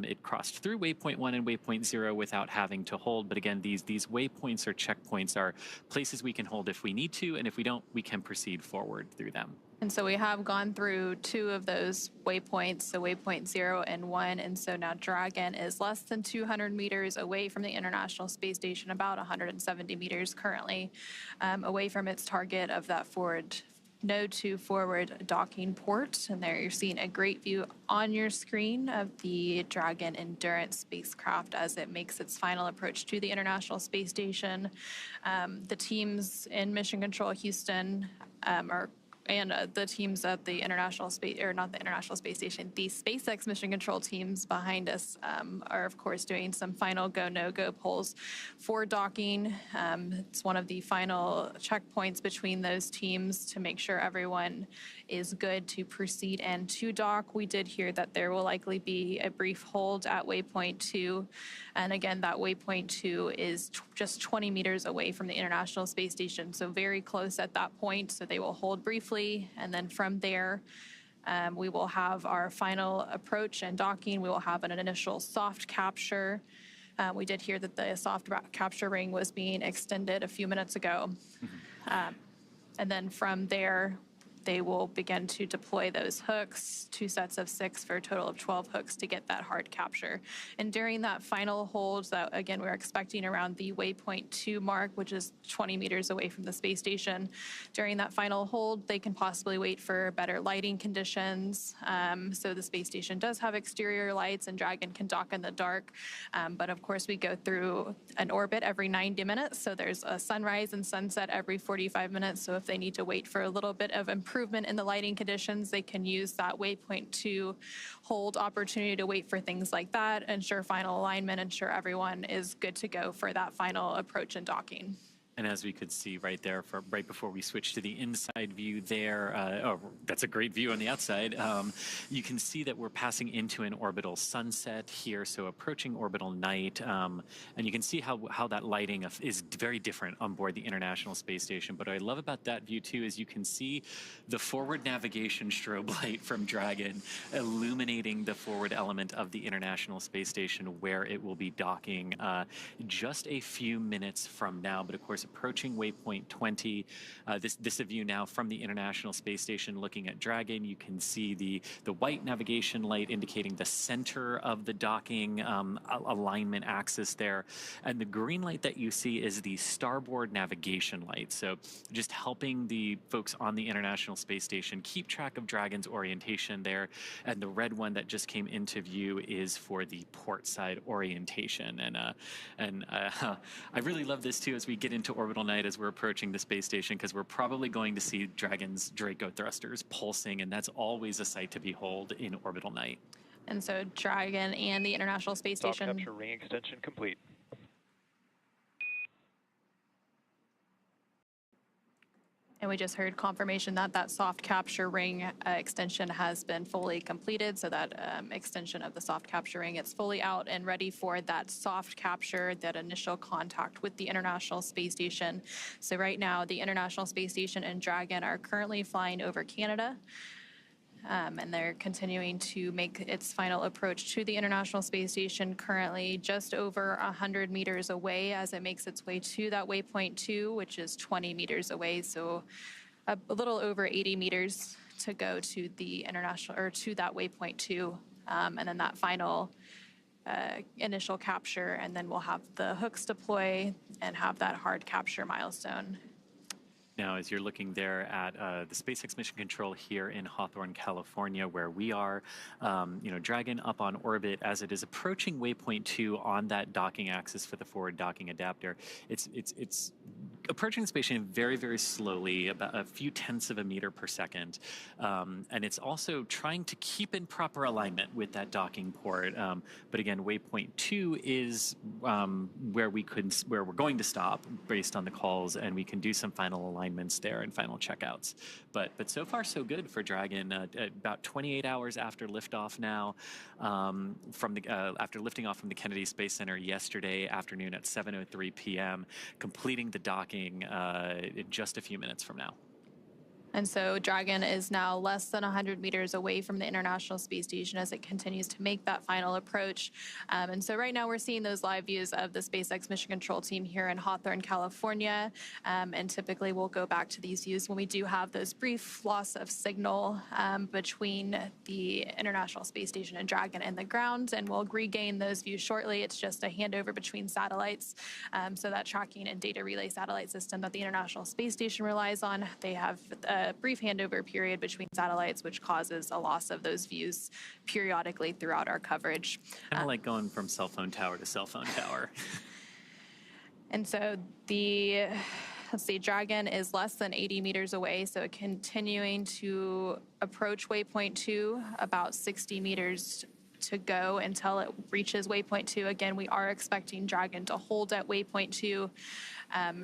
It crossed through waypoint 1 and waypoint 0 without having to hold. But again, these waypoints or checkpoints are places we can hold if we need to, and if we don't, we can proceed forward through them. And so we have gone through 2 of those waypoints, so waypoint 0 and 1, and so now Dragon is less than 200 meters away from the International Space Station, about 170 meters currently away from its target of that forward node 2 forward docking port. And there you're seeing a great view on your screen of the Dragon Endurance spacecraft as it makes its final approach to the International Space Station. The teams in Mission Control Houston the teams at the International Space, or not the International Space Station, the SpaceX Mission Control teams behind us are, of course, doing some final go, no-go polls for docking. It's one of the final checkpoints between those teams to make sure everyone is good to proceed and to dock. We did hear that there will likely be a brief hold at waypoint 2. And again, that waypoint 2 is just 20 meters away from the International Space Station, so very close at that point. So they will hold briefly, and then from there, we will have our final approach and docking. We will have an initial soft capture. We did hear that the soft capture ring was being extended a few minutes ago. And then from there, they will begin to deploy those hooks, 2 sets of 6 for a total of 12 hooks to get that hard capture. And during that final hold, that again, we're expecting around the waypoint 2 mark, which is 20 meters away from the space station. During that final hold, they can possibly wait for better lighting conditions. So the space station does have exterior lights and Dragon can dock in the dark. But of course, we go through an orbit every 90 minutes. So there's a sunrise and sunset every 45 minutes. So if they need to wait for a little bit of improvement in the lighting conditions, they can use that waypoint 2 hold opportunity to wait for things like that, ensure final alignment, ensure everyone is good to go for that final approach and docking. And as we could see right there, right before we switch to the inside view there, that's a great view on the outside. You can see that we're passing into an orbital sunset here, so approaching orbital night. And you can see how that lighting is very different on board the International Space Station. But what I love about that view, too, is you can see the forward navigation strobe light from Dragon illuminating the forward element of the International Space Station where it will be docking just a few minutes from now. But of course, approaching waypoint 20. This is a view now from the International Space Station looking at Dragon. You can see the white navigation light indicating the center of the docking alignment axis there. And the green light that you see is the starboard navigation light. So just helping the folks on the International Space Station keep track of Dragon's orientation there. And the red one that just came into view is for the port side orientation. And I really love this too as we get into orbital night as we're approaching the space station, because we're probably going to see Dragon's Draco thrusters pulsing, and that's always a sight to behold in orbital night. And so Dragon and the International Space Station. Soft capture ring extension complete. And we just heard confirmation that that soft capture ring extension has been fully completed. So that extension of the soft capture ring, it's fully out and ready for that soft capture, that initial contact with the International Space Station. So right now, the International Space Station and Dragon are currently flying over Canada. And they're continuing to make its final approach to the International Space Station, currently just over 100 meters away as it makes its way to that waypoint 2, which is 20 meters away. So a little over 80 meters to go to the international, or to that waypoint 2. And then that final initial capture, and then we'll have the hooks deploy and have that hard capture milestone. Now, as you're looking there at the SpaceX Mission Control here in Hawthorne, California, where we are, Dragon up on orbit as it is approaching waypoint 2 on that docking axis for the forward docking adapter. It's approaching the station very, very slowly, about a few tenths of a meter per second. And it's also trying to keep in proper alignment with that docking port. But again, waypoint 2 is where we're going to stop based on the calls, and we can do some final alignments there and final checkouts. But so far so good for Dragon. About 28 hours after liftoff now, after lifting off from the Kennedy Space Center yesterday afternoon at 7:03 p.m., completing the docking in just a few minutes from now. And so Dragon is now less than 100 meters away from the International Space Station as it continues to make that final approach. And so right now we're seeing those live views of the SpaceX Mission Control team here in Hawthorne, California. And typically we'll go back to these views when we do have those brief loss of signal between the International Space Station and Dragon and the ground. And we'll regain those views shortly. It's just a handover between satellites. So that tracking and data relay satellite system that the International Space Station relies on, they have a brief handover period between satellites, which causes a loss of those views periodically throughout our coverage. Kind of like going from cell phone tower to cell phone tower. And so let's see, Dragon is less than 80 meters away, so continuing to approach waypoint 2, about 60 meters to go until it reaches waypoint 2. Again, we are expecting Dragon to hold at waypoint 2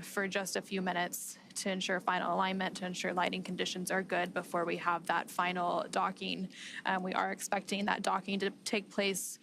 for just a few minutes to ensure final alignment, to ensure lighting conditions are good before we have that final docking. We are expecting that docking to take place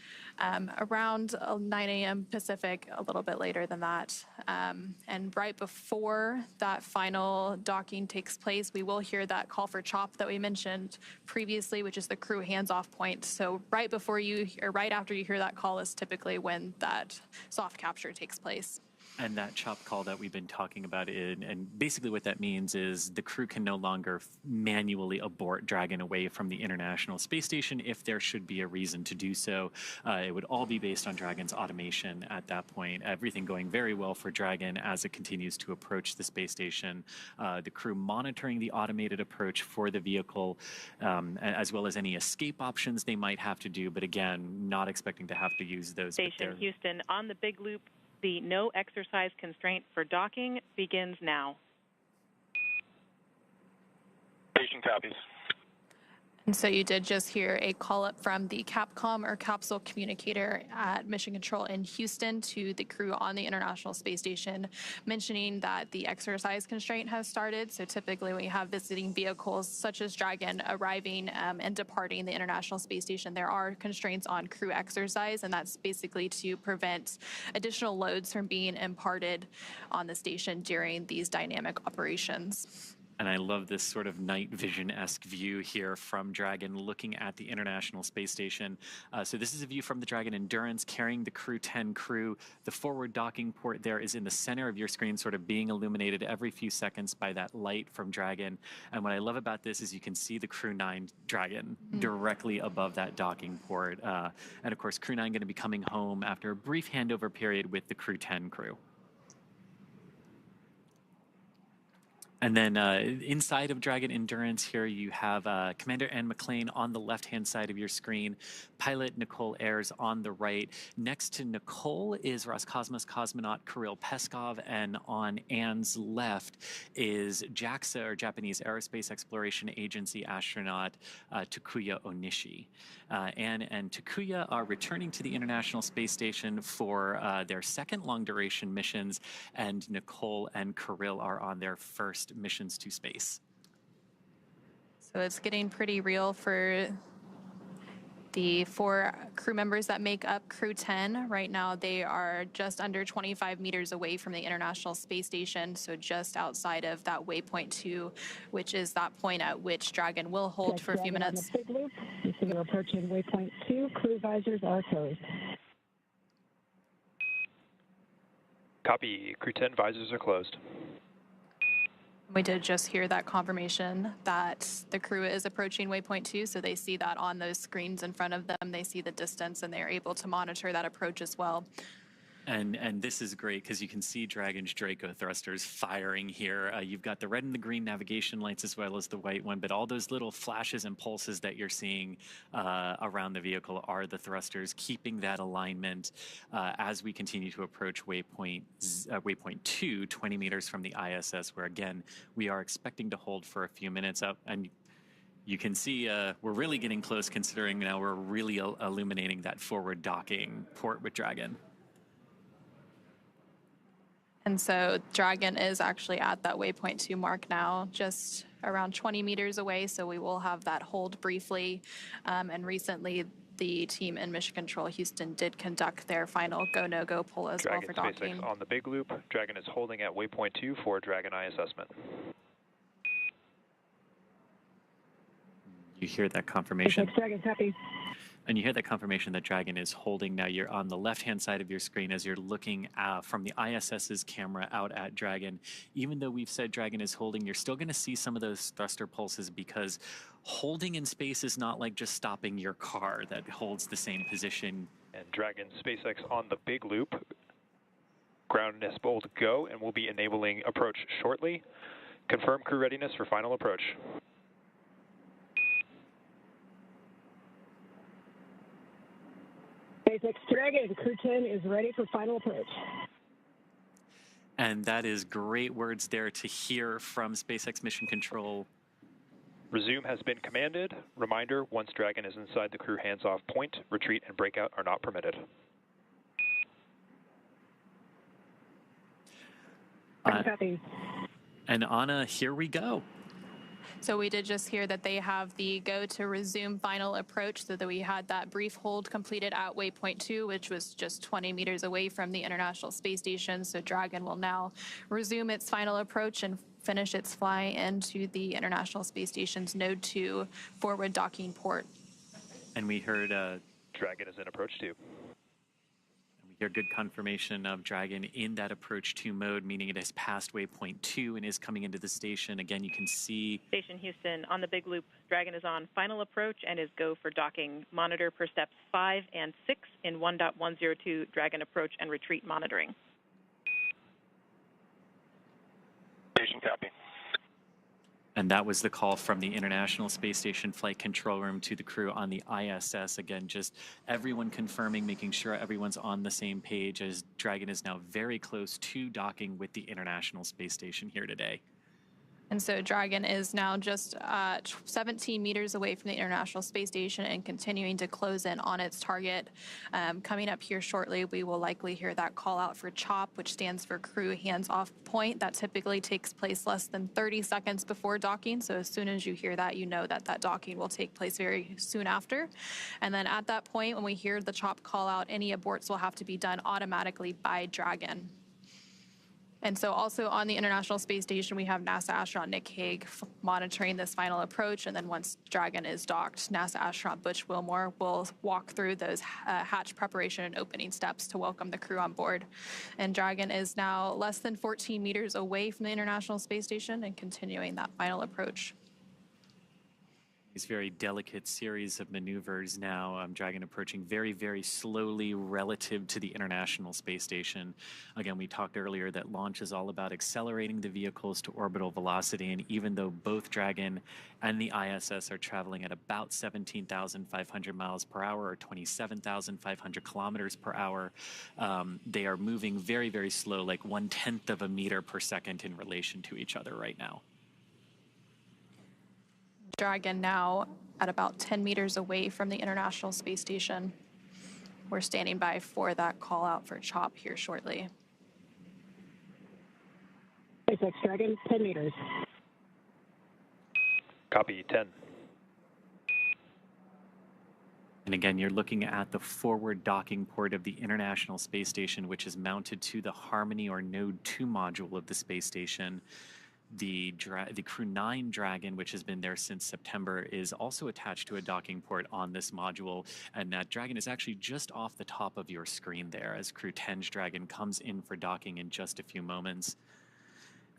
around 9 a.m. Pacific, a little bit later than that. And right before that final docking takes place, we will hear that call for CHOP that we mentioned previously, which is the crew hands-off point. So right after you hear that call is typically when that soft capture takes place. And that CHOP call that we've been talking about, and basically what that means is the crew can no longer manually abort Dragon away from the International Space Station if there should be a reason to do so. It would all be based on Dragon's automation at that point. Everything going very well for Dragon as it continues to approach the space station. The crew monitoring the automated approach for the vehicle, as well as any escape options they might have to do, but again, not expecting to have to use those. Station Houston, on the big loop, the no exercise constraint for docking begins now. Station copies. And so you did just hear a call up from the Capcom or capsule communicator at Mission Control in Houston to the crew on the International Space Station, mentioning that the exercise constraint has started. So typically when you have visiting vehicles such as Dragon arriving and departing the International Space Station, there are constraints on crew exercise, and that's basically to prevent additional loads from being imparted on the station during these dynamic operations. And I love this sort of night vision-esque view here from Dragon looking at the International Space Station. So this is a view from the Dragon Endurance carrying the Crew 10 crew. The forward docking port there is in the center of your screen, sort of being illuminated every few seconds by that light from Dragon. And what I love about this is you can see the Crew 9 Dragon directly above that docking port. And of course, Crew 9 going to be coming home after a brief handover period with the Crew 10 crew. And then inside of Dragon Endurance here, you have Commander Anne McLean on the left-hand side of your screen, pilot Nicole Ayers on the right. Next to Nicole is Roscosmos cosmonaut Kirill Peskov, and on Anne's left is JAXA, or Japanese Aerospace Exploration Agency astronaut Takuya Onishi. Anne and Takuya are returning to the International Space Station for their second long-duration missions, and Nicole and Kirill are on their first missions to space. So it's getting pretty real for the 4 crew members that make up Crew 10. Right now, they are just under 25 meters away from the International Space Station, so just outside of that waypoint 2, which is that point at which Dragon will hold for a few minutes. On the big loop, you see we're approaching waypoint 2. Crew visors are closed. Copy. Crew 10 visors are closed. We did just hear that confirmation that the crew is approaching waypoint 2, so they see that on those screens in front of them. They see the distance, and they're able to monitor that approach as well. And this is great because you can see Dragon's Draco thrusters firing here. You've got the red and the green navigation lights as well as the white one, but all those little flashes and pulses that you're seeing around the vehicle are the thrusters, keeping that alignment as we continue to approach waypoint 2, 20 meters from the ISS, where again, we are expecting to hold for a few minutes up. And you can see we're really getting close considering now we're really illuminating that forward docking port with Dragon. And so Dragon is actually at that waypoint 2 mark now, just around 20 meters away. So we will have that hold briefly. And recently, the team in Mission Control Houston did conduct their final go, no go pull as well for docking. SpaceX on the big loop. Dragon is holding at waypoint 2 for Dragon eye assessment. You hear that confirmation. SpaceX Dragon's happy. And you hear that confirmation that Dragon is holding. Now you're on the left-hand side of your screen as you're looking from the ISS's camera out at Dragon. Even though we've said Dragon is holding, you're still going to see some of those thruster pulses because holding in space is not like just stopping your car that holds the same position. And Dragon SpaceX on the big loop. Ground is bold go and will be enabling approach shortly. Confirm crew readiness for final approach. SpaceX Dragon, Crew 10 is ready for final approach. And that is great words there to hear from SpaceX Mission Control. Resume has been commanded. Reminder, once Dragon is inside the crew hands-off point, retreat and breakout are not permitted. Copy. And Anna, here we go. So we did just hear that they have the go to resume final approach, so that we had that brief hold completed at waypoint 2, which was just 20 meters away from the International Space Station. So Dragon will now resume its final approach and finish its fly into the International Space Station's Node 2 forward docking port. And we heard Dragon is in approach 2. Your good confirmation of Dragon in that approach 2 mode, meaning it has passed waypoint 2 and is coming into the station. Again, you can see Station Houston on the big loop. Dragon is on final approach and is go for docking. Monitor per steps 5 and 6 in 1.102 Dragon approach and retreat monitoring. Station copy. and that was the call from the International Space Station Flight Control Room to the crew on the ISS. Again, just everyone confirming, making sure everyone's on the same page, as Dragon is now very close to docking with the International Space Station here today. And so Dragon is now just 17 meters away from the International Space Station and continuing to close in on its target. Coming up here shortly, we will likely hear that call out for CHOP, which stands for Crew Hands Off Point. That typically takes place less than 30 seconds before docking. So as soon as you hear that, you know that that docking will take place very soon after. And then at that point, when we hear the CHOP call out, any aborts will have to be done automatically by Dragon. And so also on the International Space Station, we have NASA astronaut Nick Hague monitoring this final approach. And then once Dragon is docked, NASA astronaut Butch Wilmore will walk through those hatch preparation and opening steps to welcome the crew on board. And Dragon is now less than 14 meters away from the International Space Station and continuing that final approach. These very delicate series of maneuvers now. Dragon approaching very, very slowly relative to the International Space Station. Again, we talked earlier that launch is all about accelerating the vehicles to orbital velocity, and even though both Dragon and the ISS are traveling at about 17,500 miles per hour or 27,500 kilometers per hour, they are moving very, very slow, like 1/10 of a meter per second in relation to each other right now. Dragon now at about 10 meters away from the International Space Station. We're standing by for that call out for CHOP here shortly. SpaceX Dragon, 10 meters. Copy, 10. And again, you're looking at the forward docking port of the International Space Station, which is mounted to the Harmony or Node 2 module of the space station. The Crew 9 Dragon, which has been there since September, is also attached to a docking port on this module, and that Dragon is actually just off the top of your screen there as Crew 10's Dragon comes in for docking in just a few moments.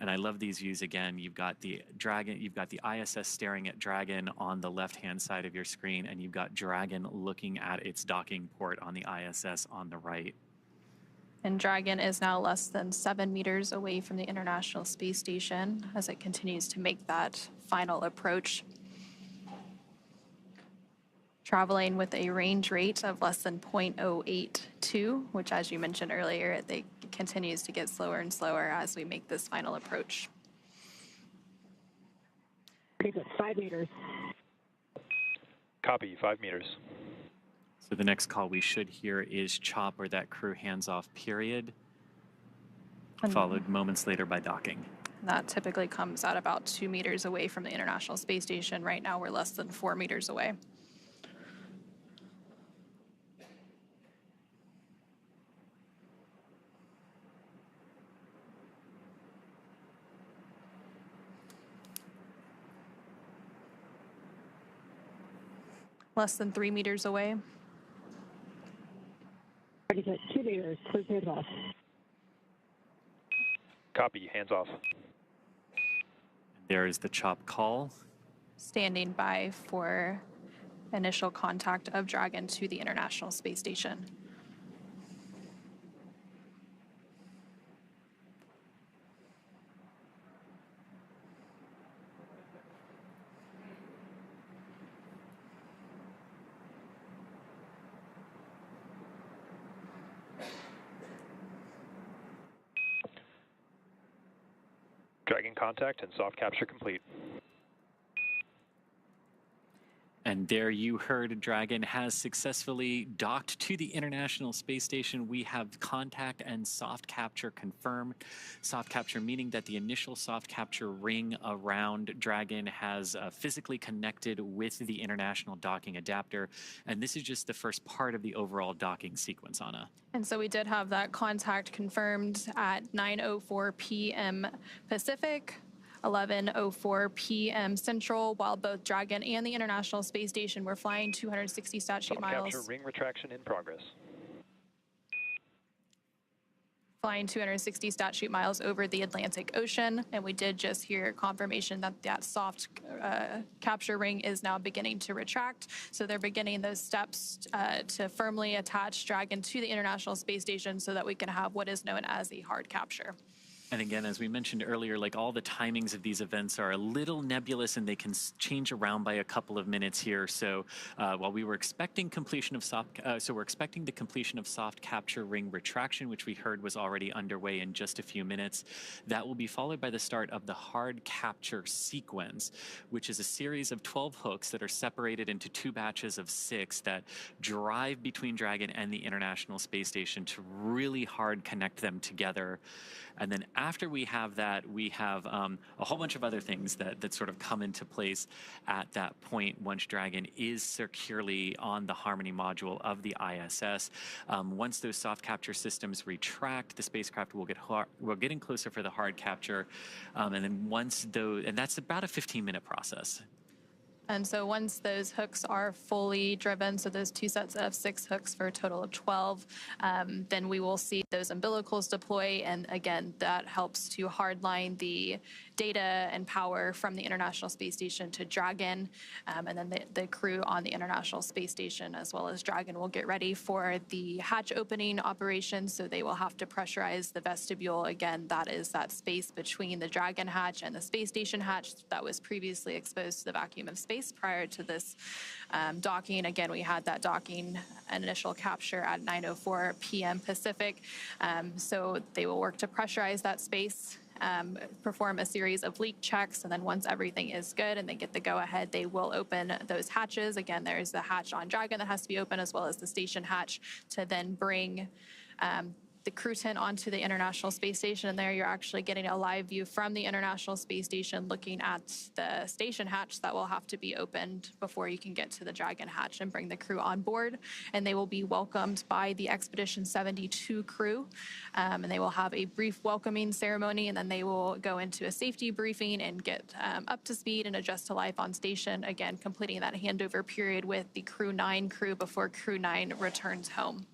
And I love these views again. You've got the Dragon, you've got the ISS staring at Dragon on the left-hand side of your screen, and you've got Dragon looking at its docking port on the ISS on the right. And Dragon is now less than 7 meters away from the International Space Station as it continues to make that final approach. Traveling with a range rate of less than 0.082, which, as you mentioned earlier, it continues to get slower and slower as we make this final approach. 5 meters. Copy, 5 meters. So the next call we should hear is CHOP, or that crew hands-off period, followed moments later by docking. That typically comes at about 2 meters away from the International Space Station. Right now, we're less than 4 meters away. Less than 3 meters away. 2 meters. Please hands off. Copy, hands off. There is the CHOP call. Standing by for initial contact of Dragon to the International Space Station. Dragon contact and soft capture complete. And there you heard Dragon has successfully docked to the International Space Station. We have contact and soft capture confirmed. Soft capture meaning that the initial soft capture ring around Dragon has physically connected with the International Docking Adapter. And this is just the first part of the overall docking sequence, Anna. And so we did have that contact confirmed at 9:04 p.m. Pacific, 11:04 p.m. Central, while both Dragon and the International Space Station were flying 260 statute miles. Capture ring retraction in progress. Flying 260 statute miles over the Atlantic Ocean, and we did just hear confirmation that that soft capture ring is now beginning to retract. So they're beginning those steps to firmly attach Dragon to the International Space Station so that we can have what is known as a hard capture. And again, as we mentioned earlier, like all the timings of these events are a little nebulous and they can change around by a couple of minutes here. So while we were expecting completion of we're expecting the completion of soft capture ring retraction, which we heard was already underway in just a few minutes. That will be followed by the start of the hard capture sequence, which is a series of 12 hooks that are separated into 2 batches of 6 that drive between Dragon and the International Space Station to really hard connect them together. And then after we have that, we have a whole bunch of other things that sort of come into place at that point once Dragon is securely on the Harmony module of the ISS. Once those soft capture systems retract, the spacecraft will we're getting closer for the hard capture. And then once those, and that's about a 15-minute process. And so once those hooks are fully driven, so those 2 sets of 6 hooks for a total of 12, then we will see those umbilicals deploy. And again, that helps to hardline the data and power from the International Space Station to Dragon. And then the crew on the International Space Station, as well as Dragon, will get ready for the hatch opening operation. So they will have to pressurize the vestibule. Again, that is that space between the Dragon hatch and the Space Station hatch that was previously exposed to the vacuum of space prior to this docking. Again, we had that docking initial capture at 9:04 p.m. Pacific. So they will work to pressurize that space, perform a series of leak checks, and then once everything is good and they get the go-ahead, they will open those hatches. Again, there's the hatch on Dragon that has to be open, as well as the station hatch, to then bring the crew tent onto the International Space Station. And there you're actually getting a live view from the International Space Station looking at the station hatch that will have to be opened before you can get to the Dragon hatch and bring the crew on board. And they will be welcomed by the Expedition 72 crew. And they will have a brief welcoming ceremony, and then they will go into a safety briefing and get up to speed and adjust to life on station. Again, completing that handover period with the Crew 9 crew before Crew 9 returns home.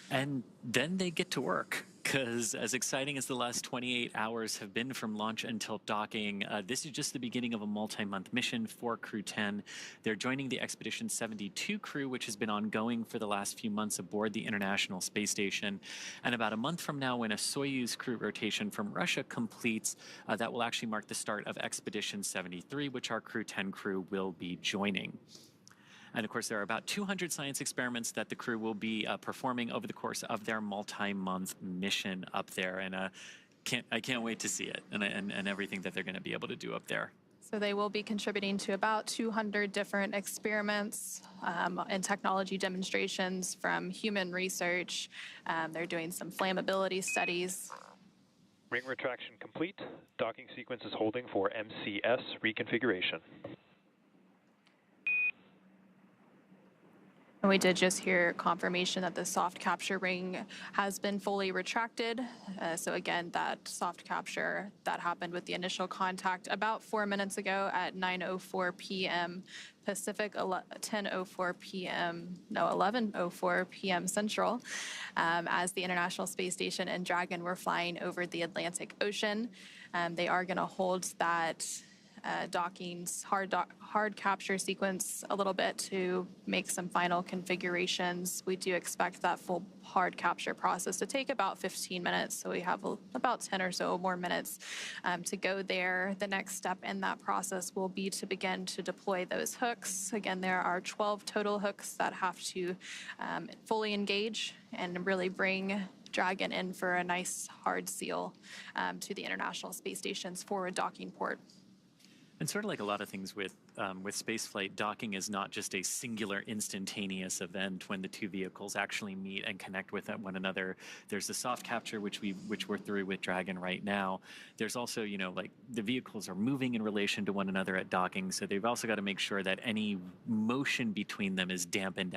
And then they get to work. Because as exciting as the last 28 hours have been from launch until docking, this is just the beginning of a multi-month mission for Crew 10. They're joining the Expedition 72 crew, which has been ongoing for the last few months aboard the International Space Station. And about a month from now, when a Soyuz crew rotation from Russia completes, that will actually mark the start of Expedition 73, which our Crew 10 crew will be joining. And of course, there are about 200 science experiments that the crew will be performing over the course of their multi-month mission up there. And I can't wait to see it and everything that they're going to be able to do up there. So they will be contributing to about 200 different experiments and technology demonstrations from human research. They're doing some flammability studies. Ring retraction complete. Docking sequence is holding for MCS reconfiguration. And we did just hear confirmation that the soft capture ring has been fully retracted. So again, that soft capture that happened with the initial contact about 4 minutes ago at 9:04 p.m. Pacific, 11:04 p.m. Central, as the International Space Station and Dragon were flying over the Atlantic Ocean. They are going to hold that docking's hard capture sequence a little bit to make some final configurations. We do expect that full hard capture process to take about 15 minutes, so we have about 10 or so more minutes to go there. The next step in that process will be to begin to deploy those hooks. Again, there are 12 total hooks that have to fully engage and really bring Dragon in for a nice hard seal to the International Space Station's forward docking port. And sort of like a lot of things with spaceflight, docking is not just a singular instantaneous event when the two vehicles actually meet and connect with one another. There's the soft capture, which we're through with Dragon right now. There's also, like the vehicles are moving in relation to one another at docking, so they've also got to make sure that any motion between them is dampened